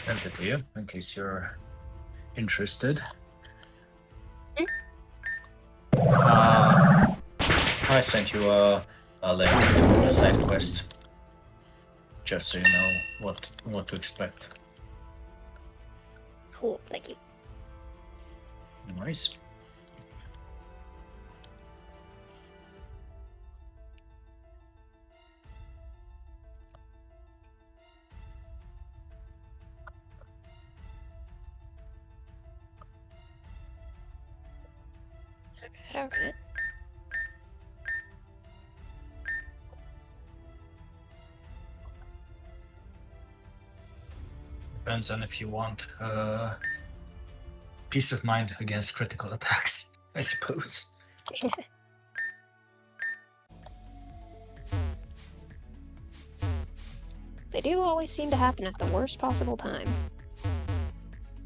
B: Sent it to you in case you're interested. I sent you a link to the side quest, just so you know what to expect.
A: Cool, thank you.
B: Nice.
A: Alright.
B: Depends on if you want peace of mind against critical attacks, I suppose.
A: They do always seem to happen at the worst possible time.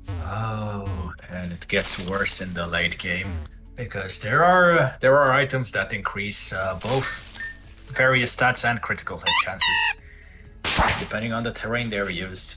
B: Oh, and it gets worse in the late game because there are items that increase both various stats and critical hit chances, depending on the terrain they're used.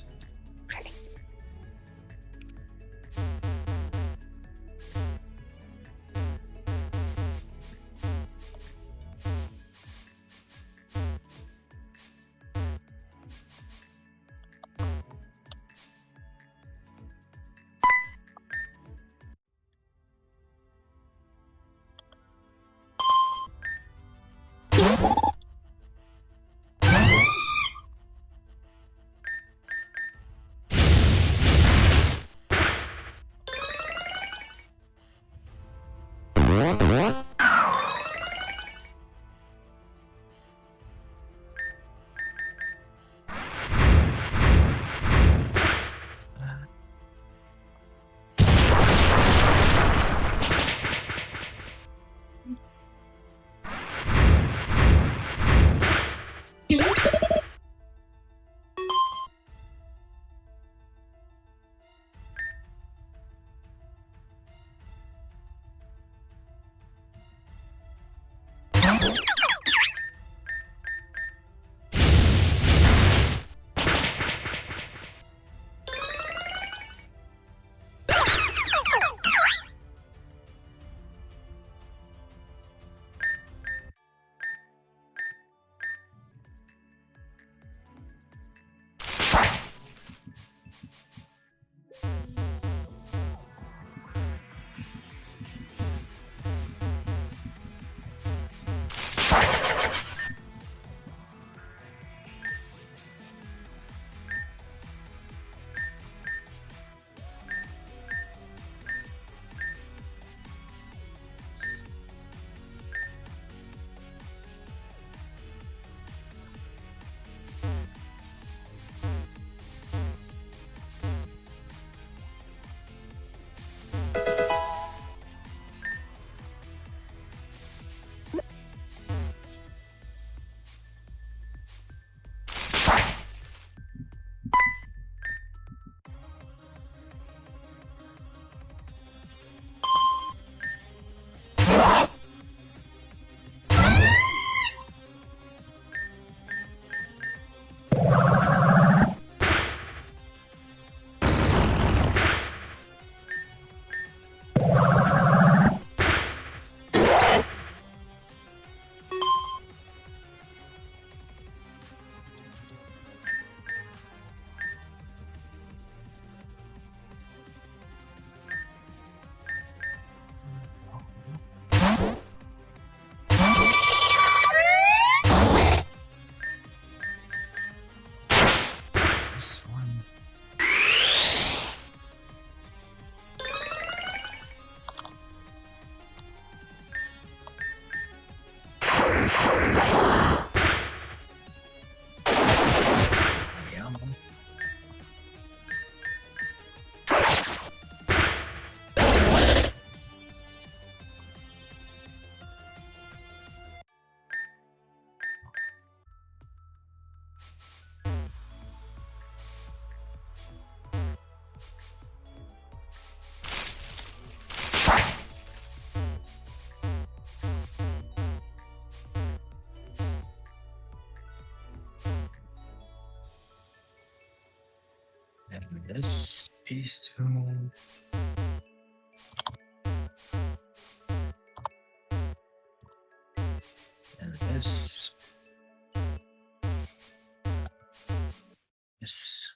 B: This, these two. And this. This.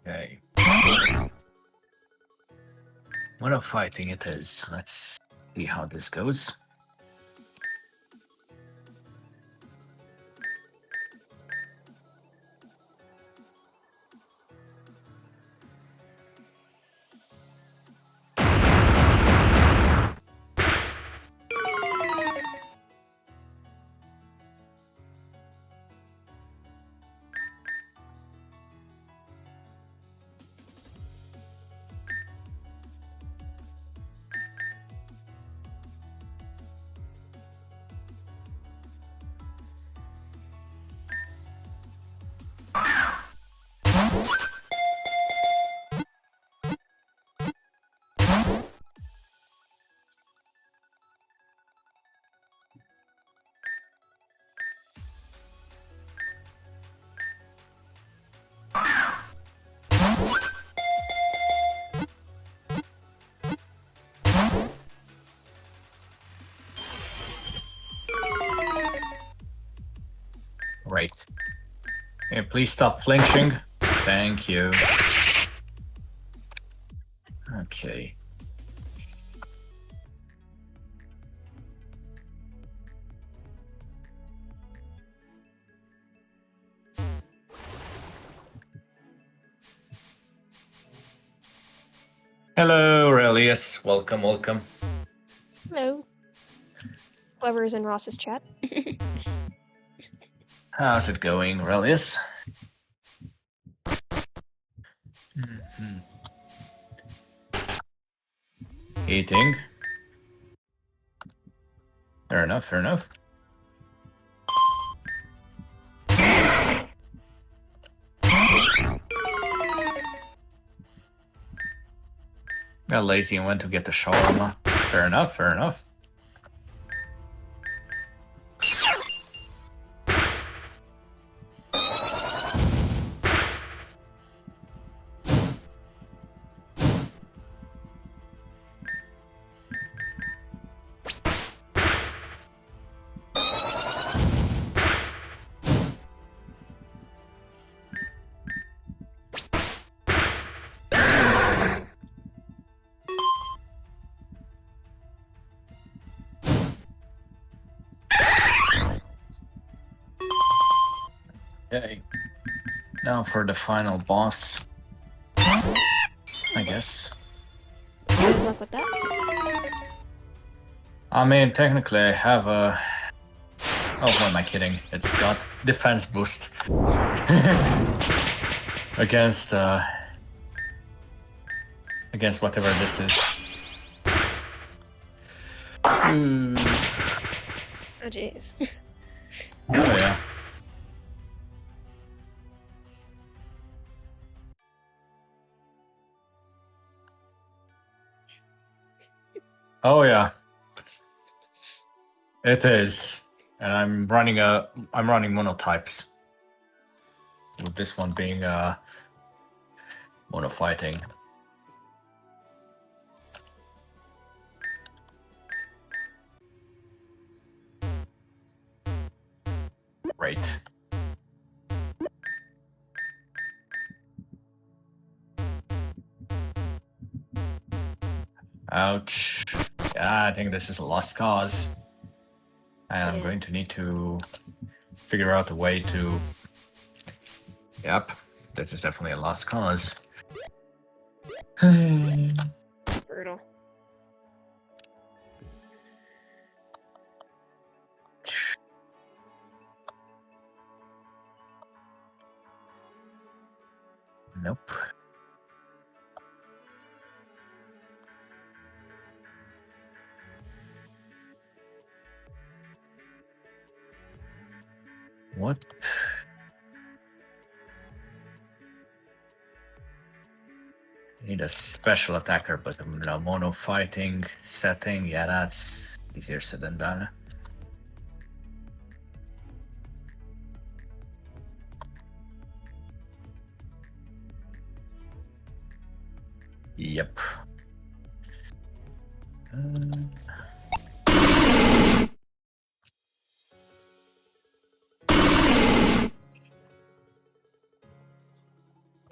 B: Okay. Okay. What a fighting it is. Let's see how this goes. Right. Okay, please stop flinching. Thank you. Okay. Hello, Aurelius. Welcome, welcome.
A: Hello. Whoever is in Ross's chat.
B: How's it going, Aurelius? Eating. Fair enough, fair enough. Got lazy and went to get the shawarma. Fair enough, fair enough. Okay. Now for the final boss. I guess.
A: Good luck with that.
B: I mean, technically, I have a. Oh, who am I kidding? It's got defense boost against whatever this is. Hmm.
A: Oh jeez.
B: Oh yeah. Oh yeah. It is, and I'm running monotypes. With this one being mono fighting. Great. Ouch. Yeah, I think this is a lost cause. And I'm
A: Yeah.
B: going to need to figure out a way to... Yep, this is definitely a lost cause.
A: Brutal.
B: Nope. What? Need a special attacker, but a mono fighting setting, yeah, that's easier said than done. Yep.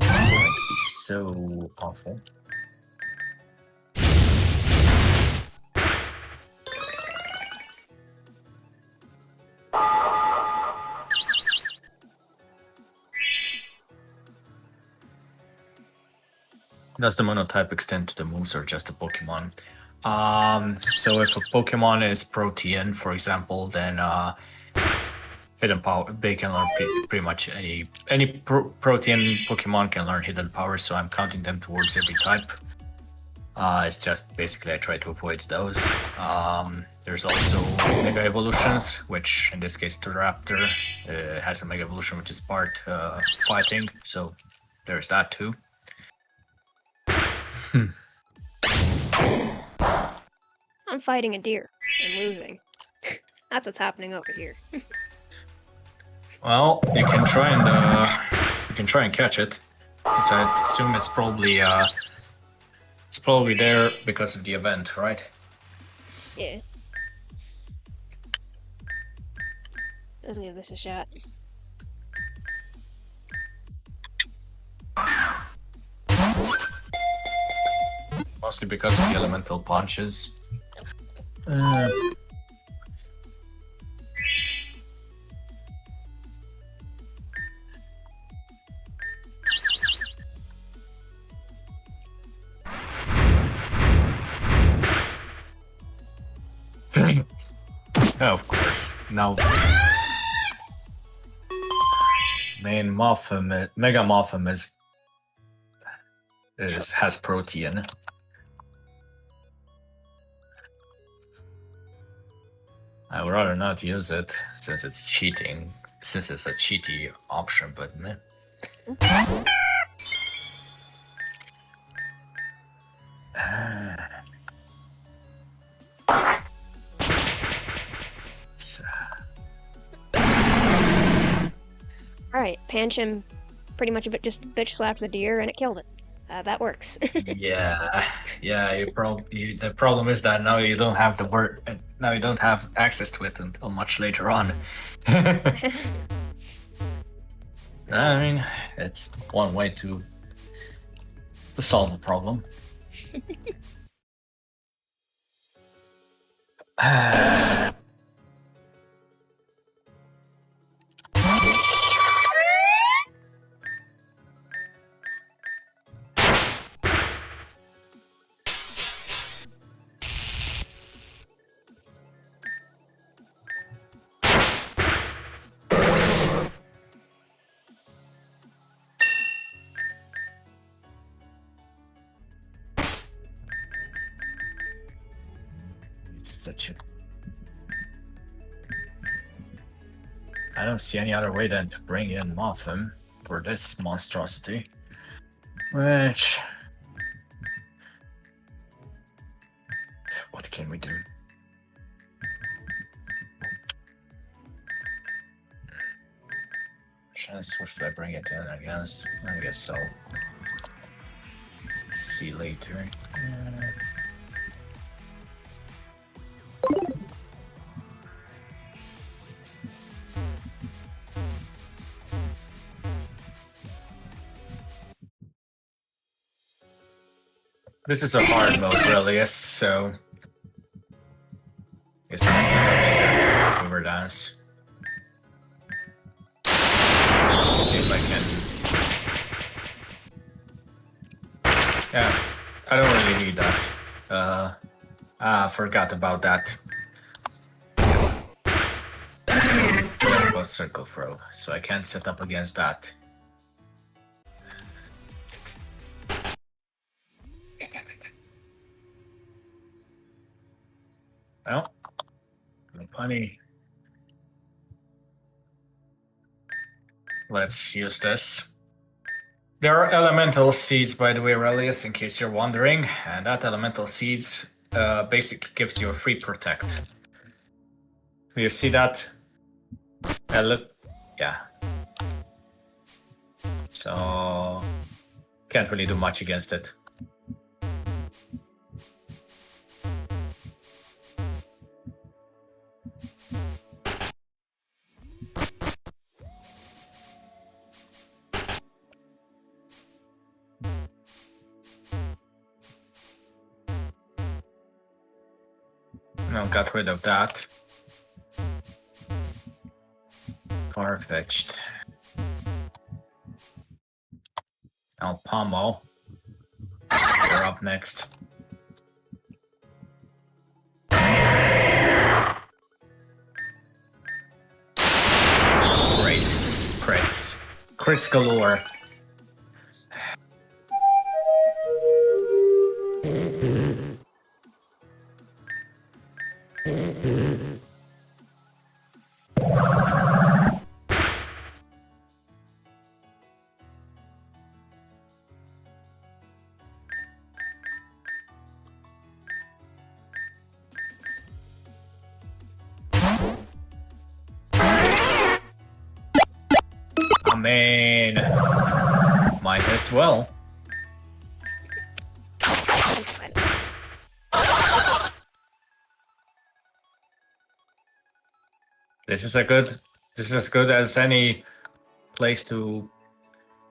B: This is going to be so awful. Does the monotype extend to the moves or just the Pokemon? So if a Pokemon is Protean, for example, then hidden power they can learn pretty much any Protean Pokemon can learn hidden powers. So I'm counting them towards every type. It's just basically I try to avoid those. There's also Mega Evolutions, which in this case the Raptor has a Mega Evolution, which is part fighting. So there's that too.
A: I'm fighting a deer and losing. That's what's happening over here.
B: Well, you can try and catch it. So I assume it's probably there because of the event, right?
A: Yeah. Let's give this a shot.
B: Mostly because of the elemental punches. Of course. Now, main Mothim, Mega Mothim has Protean. I would rather not use it since it's cheating. Since it's a cheaty option, but meh.
A: Alright, Pancham pretty much just bitch slapped the deer and it killed it. That works.
B: Yeah. The problem is that now you don't have the word. Now you don't have access to it until much later on. I mean, it's one way to solve the problem. Such a... I don't see any other way than to bring in Mothim for this monstrosity. Which... What can we do? What should I bring it in, I guess? I guess so. See later. This is a hard mode, really, so... Guess I'll set up here. River dance. See if I can... Yeah, I don't really need that. I forgot about that. About circle throw, so I can't set up against that. Well, no punny. Let's use this. There are elemental seeds, by the way, Relius, in case you're wondering, and that elemental seeds basically gives you a free protect. You see that? Yeah. So can't really do much against it. No, got rid of that. Far-fetched. Now Pommel. You're up next. Great. Crits. Crits galore. I mean, might as well. This is as good as any place to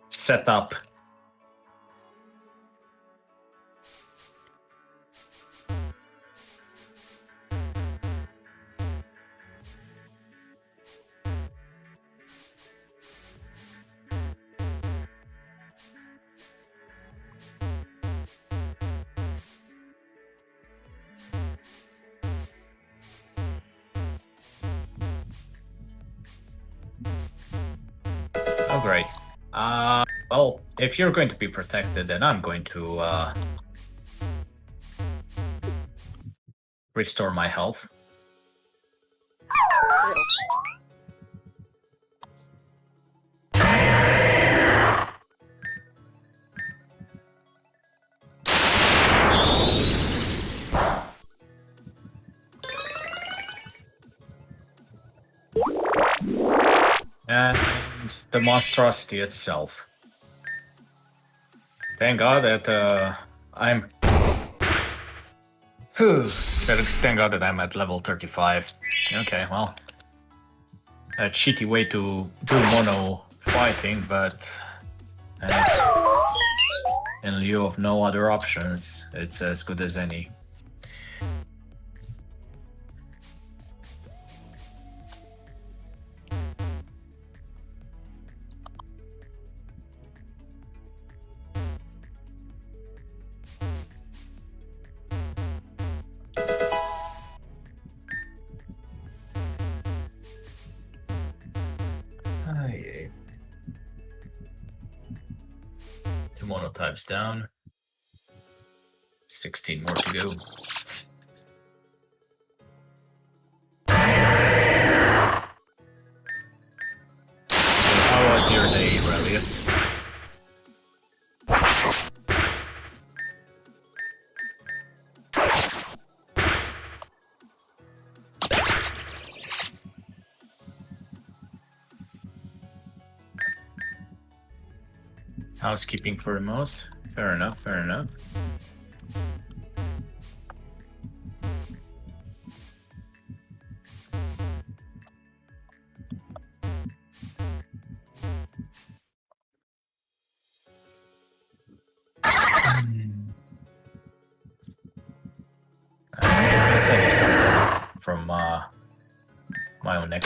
B: set up. Oh, great. Well, if you're going to be protected, then I'm going to restore my health. And the monstrosity itself. Thank God that I'm... Thank God that I'm at level 35. Okay, well... A cheaty way to do mono fighting, but... in lieu of no other options, it's as good as any. Two monotypes down. 16 more to go. housekeeping for the most. Fair enough, fair enough. I'll send you something from my own neck.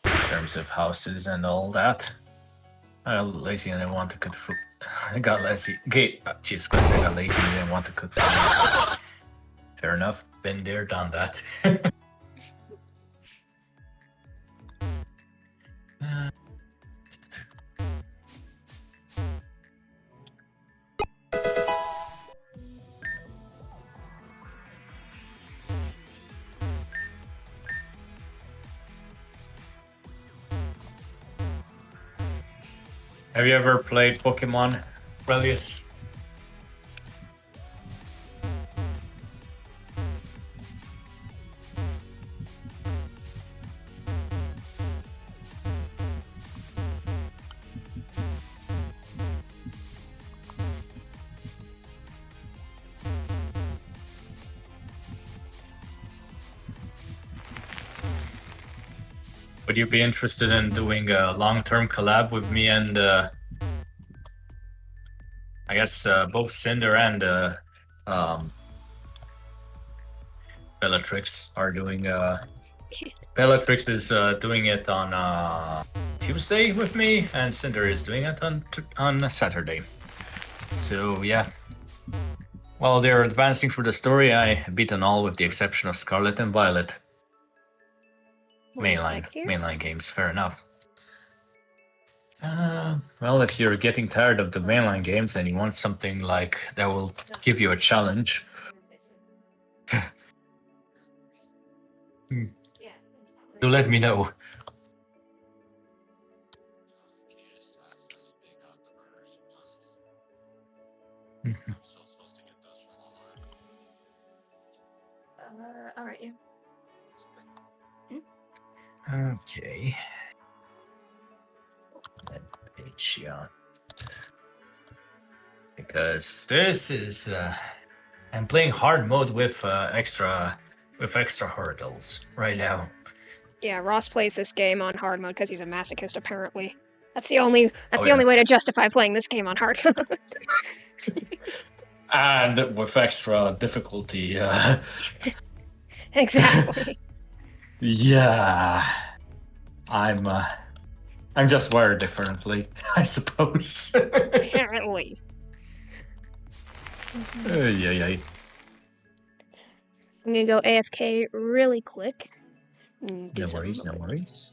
B: In terms of houses and all that. I got lazy and I didn't want to cook food. I got lazy. Jesus Christ, I got lazy and didn't want to cook food. Fair enough. Been there, done that. Have you ever played Pokemon, Relius? Would you be interested in doing a long-term collab with me and I guess both Cinder and Bellatrix are doing. Bellatrix is doing it on Tuesday with me, and Cinder is doing it on Saturday. So yeah. While they're advancing through the story, I beat them all with the exception of Scarlet and Violet. Mainline games, fair enough. Well, if you're getting tired of the mainline games and you want something like that will give you a challenge, do let me know.
A: All right, yeah.
B: Okay. Patreon. Because this is I'm playing hard mode with extra hurdles right now.
A: Yeah, Ross plays this game on hard mode because he's a masochist. Apparently, that's the only only way to justify playing this game on hard mode.
B: And with extra difficulty.
A: Exactly.
B: Yeah, I'm just wired differently, I suppose.
A: Apparently.
B: Yeah.
A: I'm gonna go AFK really quick.
B: No worries.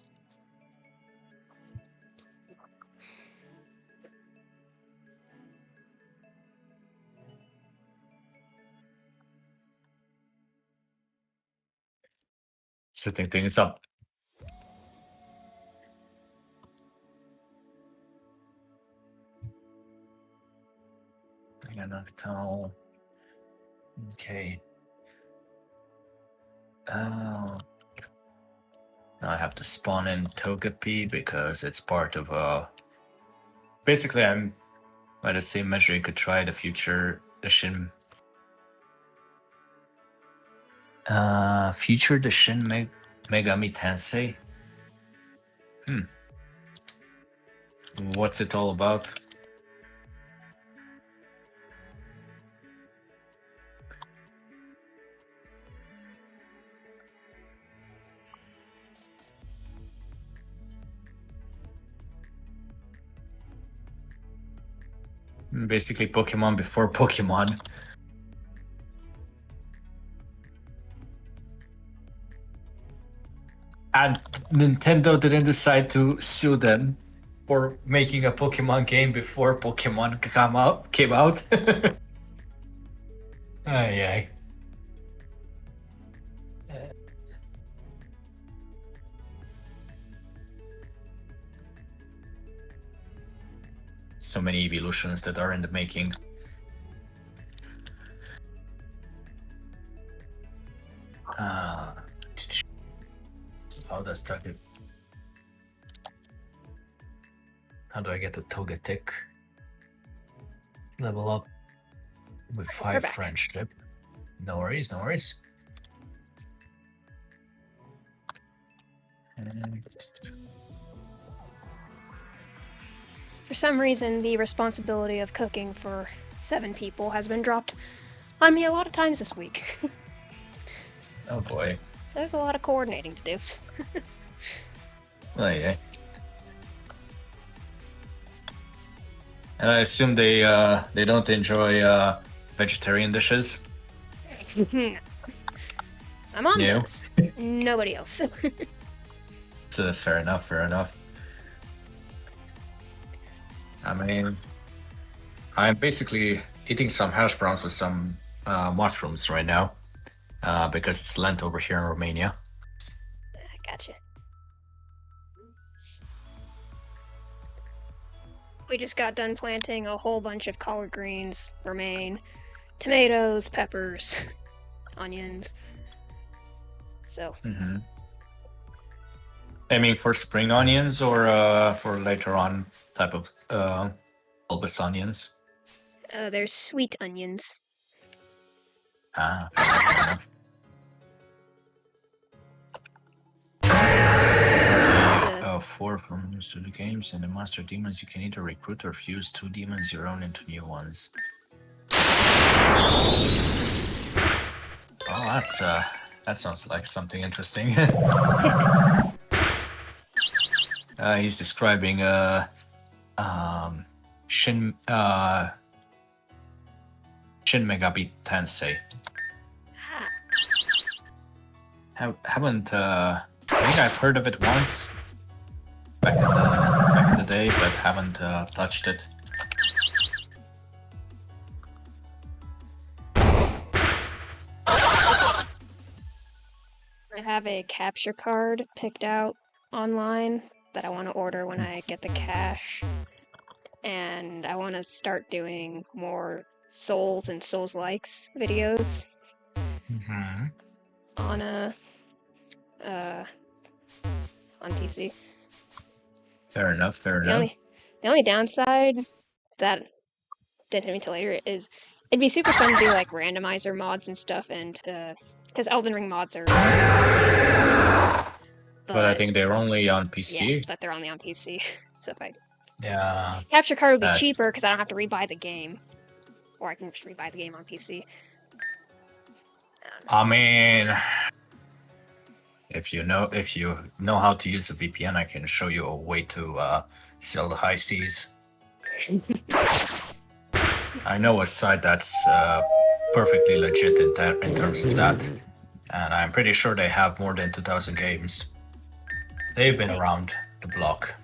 B: Setting things up. I got Noctowl. Okay. Now I have to spawn in Togepi because it's part of basically, I'm by the same measure you could try the future edition. Future edition Megami Tensei. What's it all about? Basically Pokemon before Pokemon. And Nintendo didn't decide to sue them for making a Pokemon game before Pokemon came out. Aye. So many evolutions that are in the making. How does target? How do I get the Togetic? Level up with
A: We're
B: 5
A: back.
B: friendship. No worries, no worries. And
A: For some reason, the responsibility of cooking for 7 people has been dropped on me a lot of times this week.
B: oh boy.
A: So there's a lot of coordinating to do.
B: Oh yeah. And I assume they don't enjoy vegetarian dishes.
A: I'm on
B: No.
A: this. Nobody else.
B: So fair enough, fair enough. I mean, I'm basically eating some hash browns with some mushrooms right now because it's Lent over here in Romania.
A: Gotcha. We just got done planting a whole bunch of collard greens, romaine, tomatoes, peppers, onions. So,
B: Mm-hmm. Aiming for spring onions or for later on type of bulbous onions?
A: there's sweet onions.
B: Ah, fair enough.
A: The-
B: 4 from news to the games and the master demons. You can either recruit or fuse 2 demons you own into new ones. Oh, that sounds like something interesting. He's describing Shin Megami Tensei. Haven't I think I've heard of it once back in the day, but haven't touched it.
A: I have a capture card picked out online that I want to order when I get the cash. And I want to start doing more Souls and Souls-likes videos
B: Mm-hmm.
A: on on PC.
B: Fair enough. Fair
A: The
B: enough.
A: only downside that didn't hit me till later is it'd be super fun to do like randomizer mods and stuff, and because Elden Ring mods are awesome.
B: But I think they're only on PC.
A: Yeah, but they're only on PC. So if I
B: Yeah.
A: capture card would be
B: That's-
A: cheaper because I don't have to rebuy the game, or I can just rebuy the game on PC.
B: I mean, if you know how to use a VPN, I can show you a way to sell the high seas. I know a site that's perfectly legit in terms of that, and I'm pretty sure they have more than 2,000 games. They've been around the block.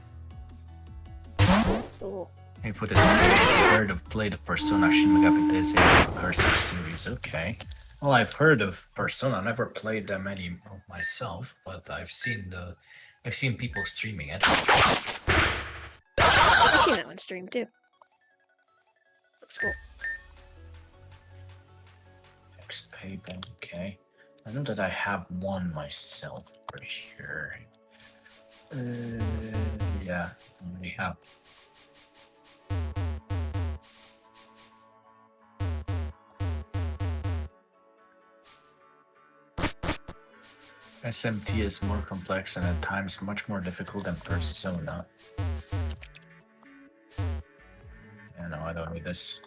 A: Cool.
B: They put it as a heard of played of Persona Shin Megami Tensei Cursive series. Okay. Well, I've heard of Persona. Never played them any myself, but I've seen people streaming it.
A: I've seen that one stream too. Looks cool.
B: Next paper. Okay. I know that I have one myself for here. Yeah, I already have. SMT is more complex and at times much more difficult than Persona. Yeah, no, I don't need this.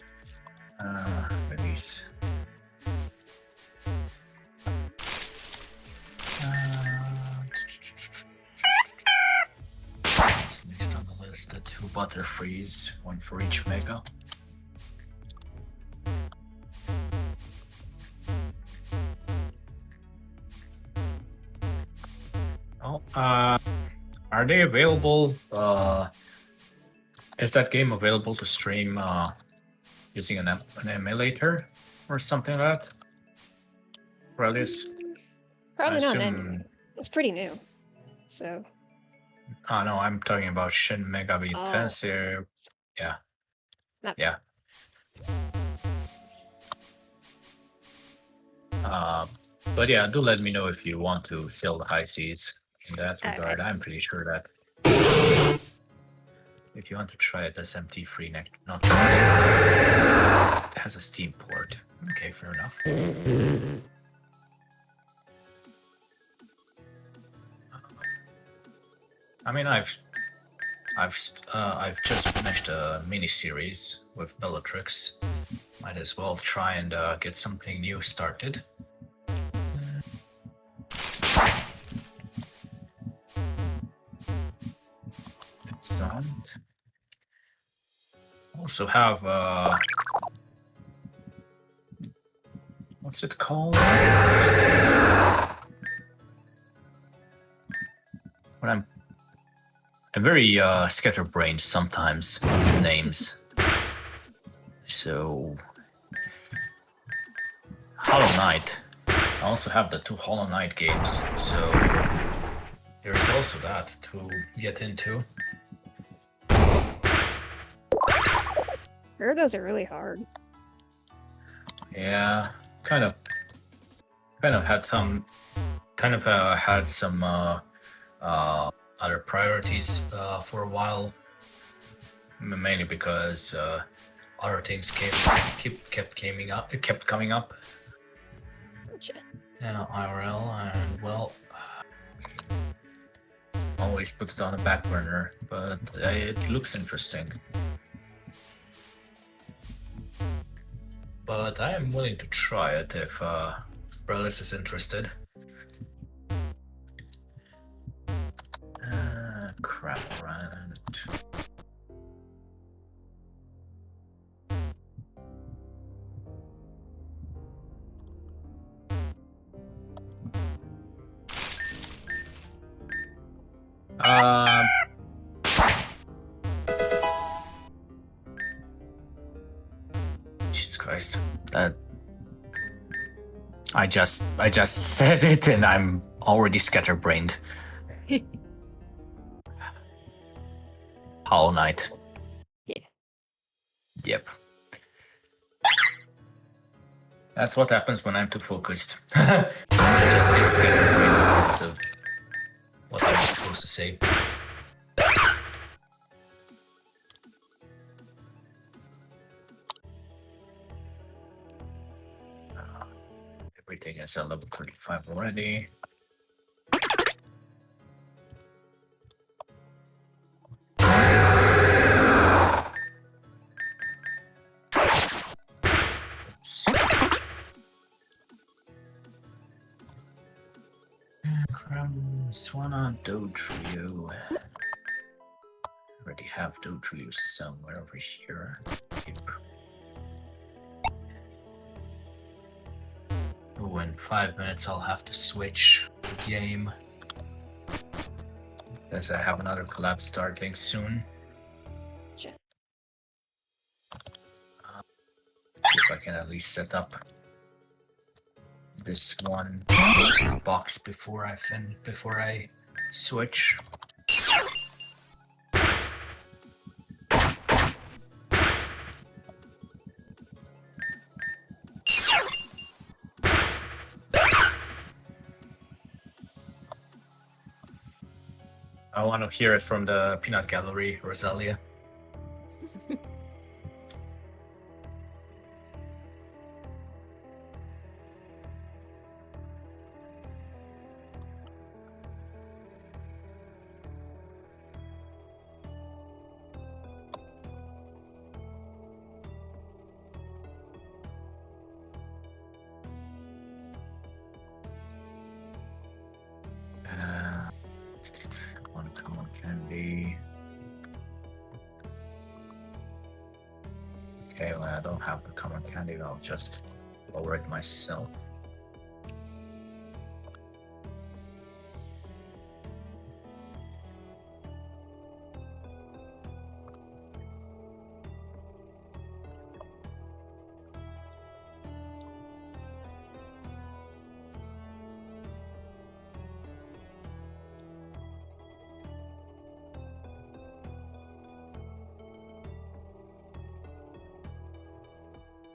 B: Release. Next on the list, the 2 Butterfrees, 1 for each mega. Oh, are they available? Is that game available to stream using an emulator or something like that? Release?
A: Probably not.
B: assume...
A: It's pretty new, so.
B: Oh no, I'm talking about Shin Megami Tensei. Yeah. Yeah. But yeah, do let me know if you want to sell the high seas. In that
A: Alright.
B: regard, I'm pretty sure that if you want to try it, SMT free not it has a Steam port. Okay, fair enough. I mean, I've just finished a mini series with Bellatrix. Might as well try and get something new started. Sound. Also have what's it called? When I'm very scatterbrained sometimes with names. So Hollow Knight. I also have the 2 Hollow Knight games, so there's also that to get into.
A: Heard those are really hard.
B: Yeah, kind of had some other priorities for a while, mainly because other things kept coming up.
A: Gotcha.
B: Yeah, IRL, and well, always put it on the back burner, but it looks interesting. But I am willing to try it if Brelis is interested. Crap around. Jesus Christ, that I just said it and I'm already scatterbrained. Hollow Knight.
A: Yeah.
B: Yep. That's what happens when I'm too focused. I just get scatterbrained in terms of what I'm supposed to say. Everything is at level 35 already. Swana Dodrio. Already have Dodrio somewhere over here. Yep. Oh, in 5 minutes I'll have to switch the game. Because I have another collab starting soon.
A: Sure.
B: See if I can at least set up this one box before I switch. I want to hear it from the peanut gallery, Rosalia. One common candy. Okay, when I don't have the common candy, I'll just lower it myself.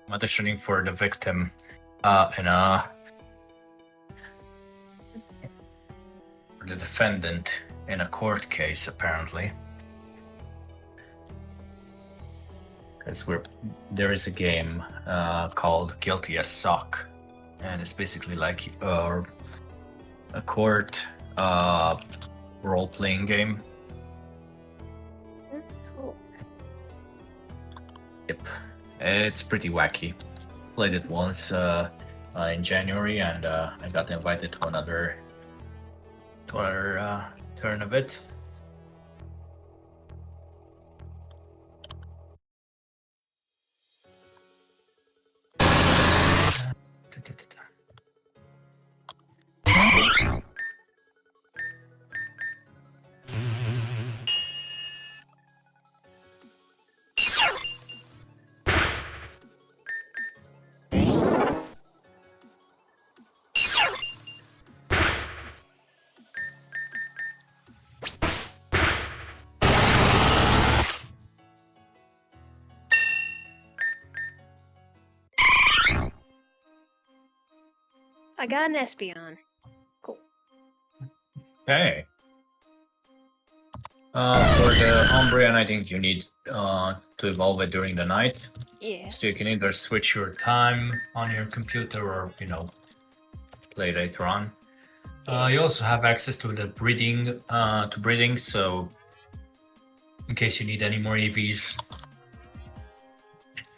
B: I'm auditioning for the victim the defendant in a court case, apparently. Because there is a game called Guilty as Suck, and it's basically like a court role-playing game.
A: Cool.
B: Yep, it's pretty wacky. Played it once in January, and I got invited to another turn of it.
A: I got an Espeon. Cool.
B: Hey. For the Umbreon, I think you need to evolve it during the night.
A: Yeah.
B: So you can either switch your time on your computer or, play later on. You also have access to the breeding, so in case you need any more EVs.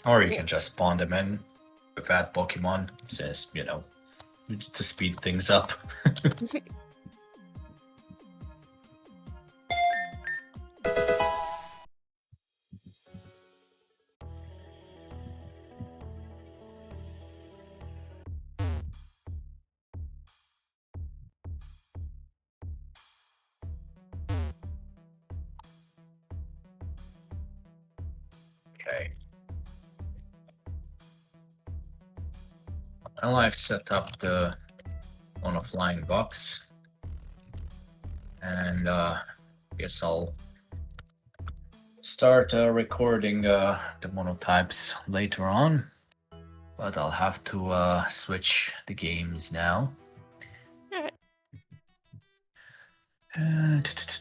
B: Or you can just spawn them in with that Pokemon, since, to speed things up. Okay. Well, I've set up on a flying box, and guess I'll start recording the monotypes later on, but I'll have to switch the games now.
A: Alright.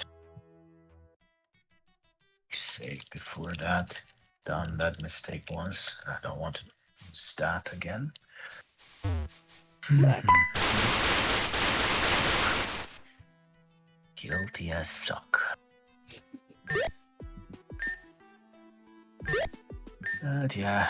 B: Save before that. Done that mistake once. I don't want to use that again.
A: Suck.
B: Guilty as suck. Yeah.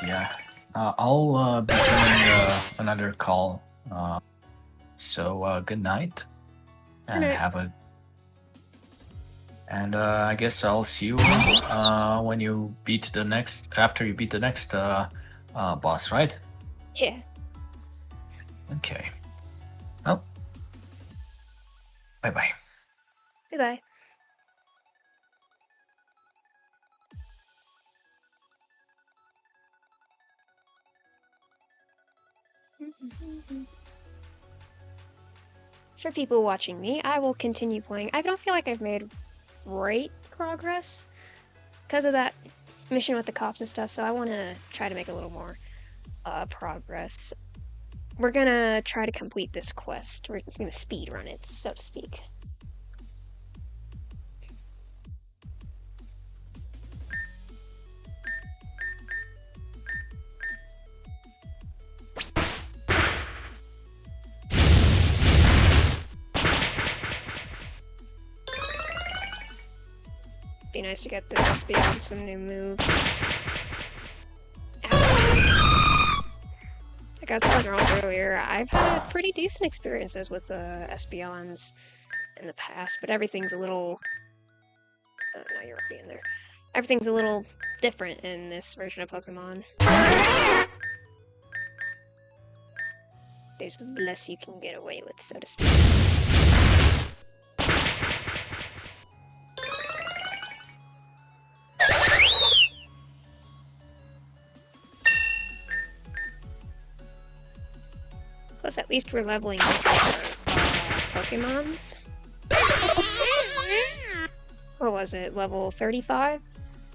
B: Yeah. I'll be doing another call. So good night, and
A: Good night.
B: have a. And I guess I'll see you when you beat the next. After you beat the next boss, right?
A: Yeah.
B: Okay. Well. Bye bye.
A: Goodbye. For people watching me, I will continue playing. I don't feel like I've made great progress because of that mission with the cops and stuff, so I want to try to make a little more progress. We're gonna try to complete this quest. We're gonna speed run it, so to speak. Be nice to get this Espeon some new moves. Ow. Like I was telling Ross earlier, I've had pretty decent experiences with Espeons in the past, but everything's a little... no, you're already in there. Everything's a little different in this version of Pokemon. There's less you can get away with, so to speak. Plus, at least we're leveling up our Pokemons. What was it, level 35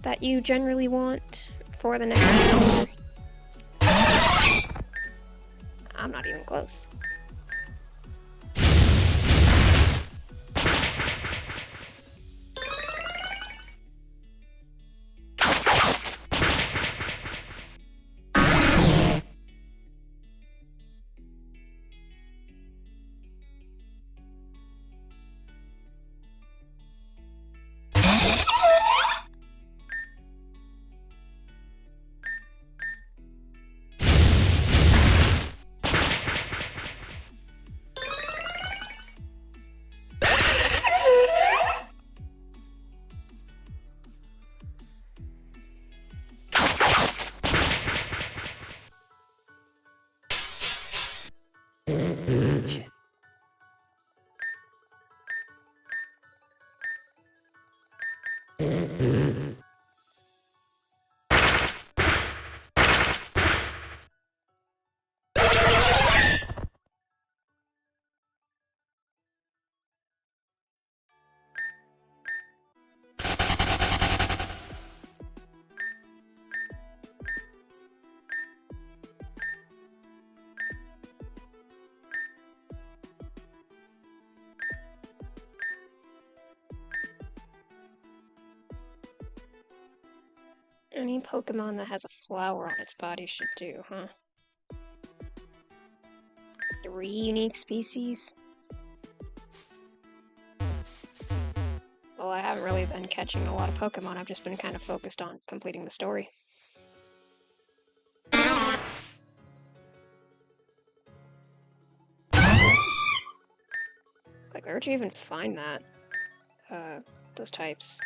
A: that you generally want for the next one? I'm not even close. Shit. Any Pokemon that has a flower on its body should do, huh? 3 unique species? Well, I haven't really been catching a lot of Pokemon, I've just been kind of focused on completing the story. Like, where'd you even find that? Those types.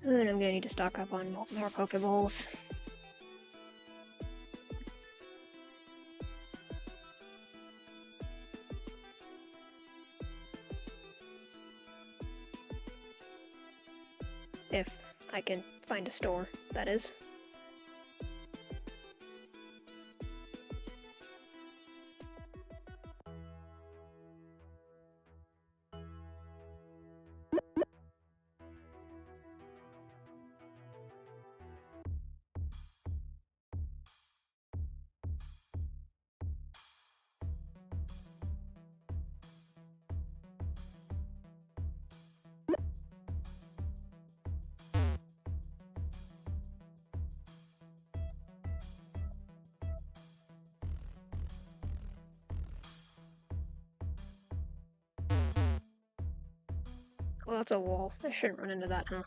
A: And I'm gonna need to stock up on more Pokeballs. If I can find a store, that is. Well, that's a wall. I shouldn't run into that, huh?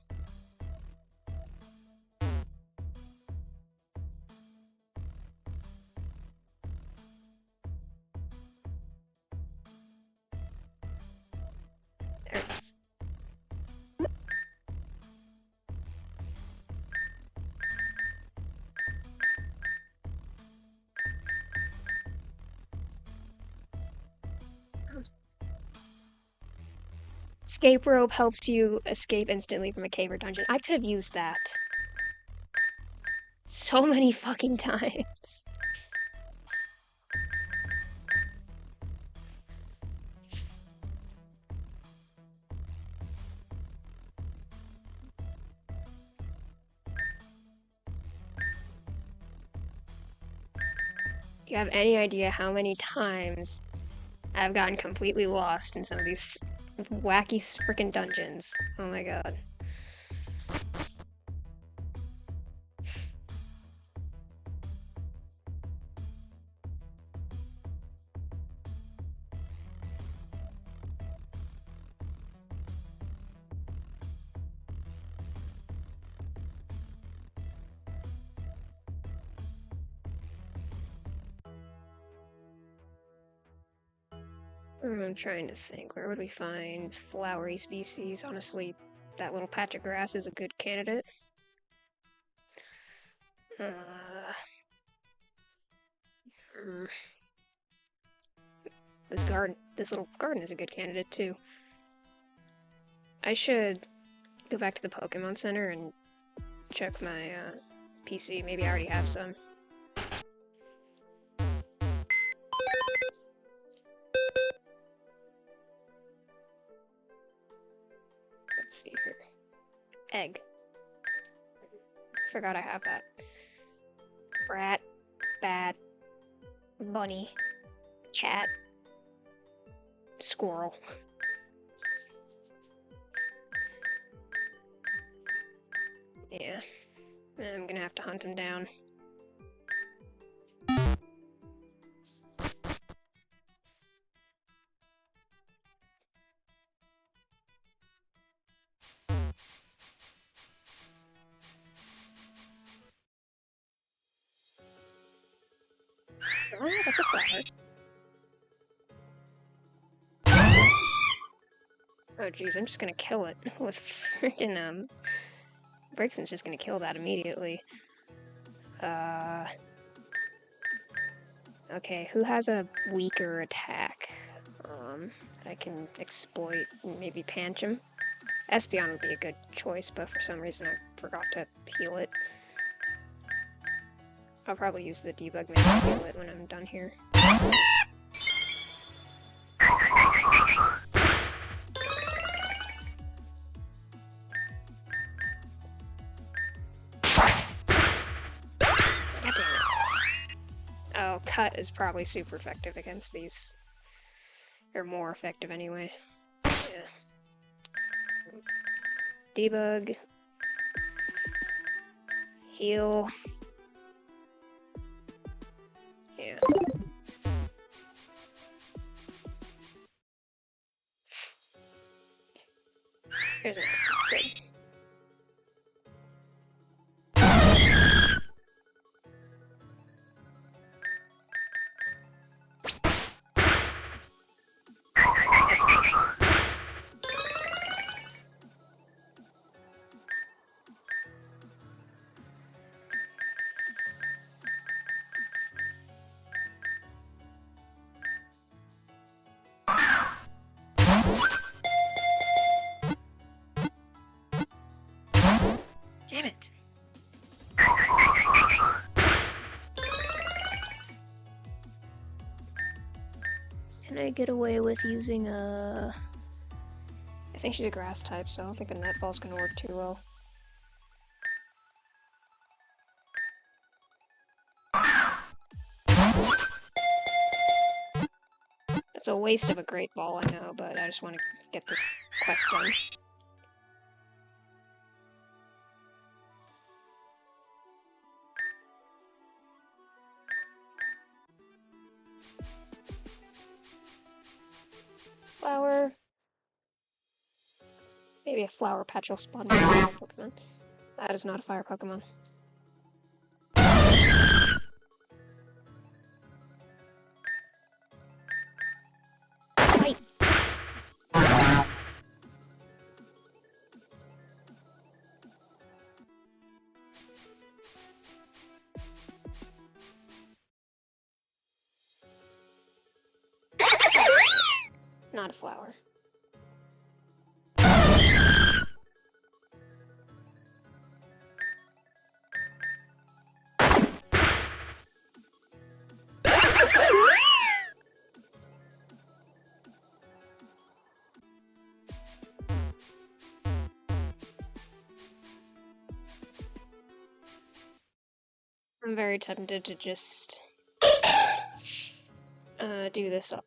A: There it is. Escape rope helps you escape instantly from a cave or dungeon. I could have used that so many fucking times. Do you have any idea how many times I've gotten completely lost in some of these wacky freaking dungeons? Oh my god. I'm trying to think. Where would we find flowery species? Honestly, that little patch of grass is a good candidate. Mm, this little garden is a good candidate too. I should go back to the Pokemon Center and check my PC. Maybe I already have some. Let's see here. Egg. Forgot I have that. Rat, bat, bunny, cat, squirrel. Yeah, I'm gonna have to hunt him down. Oh, that's a flower. Oh geez, I'm just gonna kill it with freaking Brixton's just gonna kill that immediately. Okay, who has a weaker attack? That I can exploit and maybe Pancham? Espeon would be a good choice, but for some reason I forgot to heal it. I'll probably use the debug man to heal it when I'm done here. God damn it. Oh, cut is probably super effective against these. Or more effective anyway. Yeah. Debug. Heal. Yeah. There's a good. Damn it. Can I get away with using a... I think she's a grass type, so I don't think the netball's gonna work too well. It's a waste of a great ball, I know, but I just want to get this quest done. Flower. Maybe a flower patch will spawn a fire Pokemon. That is not a fire Pokemon. Fight! Not a flower. I'm very tempted to just do this up.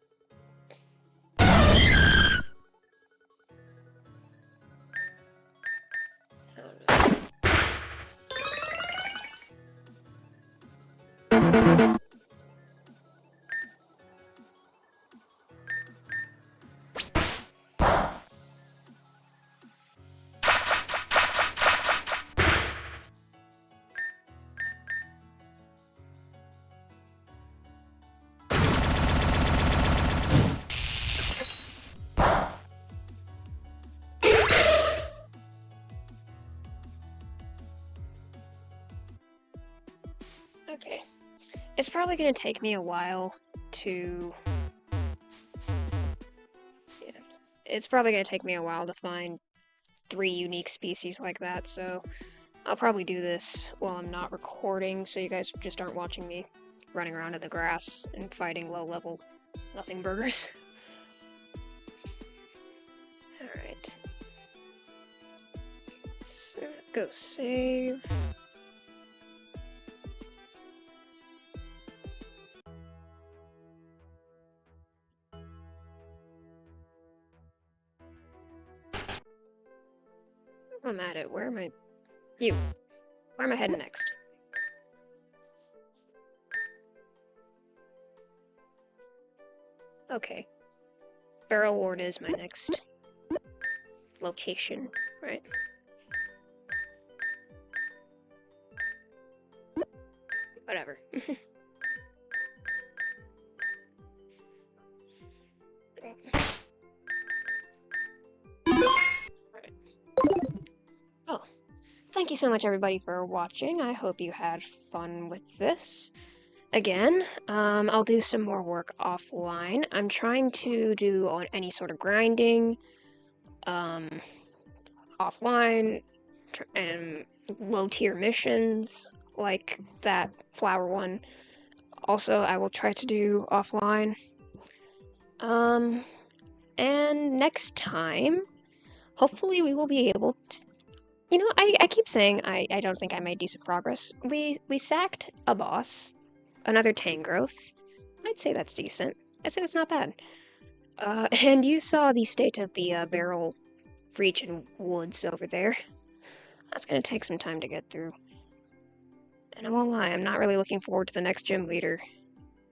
A: Okay. It's probably gonna take me a while to... Yeah. It's probably gonna take me a while to find 3 unique species like that, so I'll probably do this while I'm not recording, so you guys just aren't watching me running around in the grass and fighting low-level nothing burgers. Alright. Let's go save. I'm at it. Where am I? You. Where am I heading next? Okay. Barrel Ward is my next location, right? Whatever. Oh, thank you so much everybody for watching. I hope you had fun with this. Again, I'll do some more work offline. I'm trying to do on any sort of grinding, offline, and low-tier missions, like that flower one. Also, I will try to do offline. And next time, hopefully we will be able to... You know, I keep saying I don't think I made decent progress. We sacked a boss, another Tangrowth. I'd say that's decent. I'd say that's not bad. And you saw the state of the barrel region woods over there. That's gonna take some time to get through. And I won't lie, I'm not really looking forward to the next gym leader,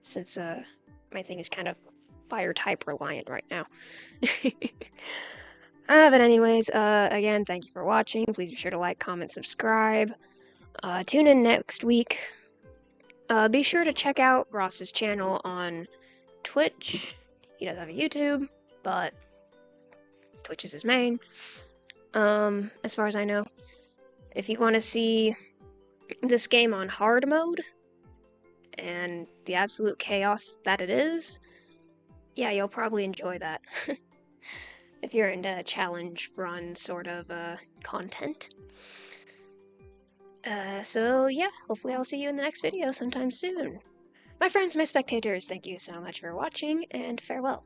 A: since my thing is kind of fire type reliant right now. But anyways, again, thank you for watching. Please be sure to like, comment, subscribe. Tune in next week. Be sure to check out Ross's channel on Twitch. He does have a YouTube, but Twitch is his main, as far as I know. If you want to see this game on hard mode, and the absolute chaos that it is, yeah, you'll probably enjoy that. If you're into challenge run sort of content. So yeah, hopefully I'll see you in the next video sometime soon. My friends, my spectators, thank you so much for watching, and farewell.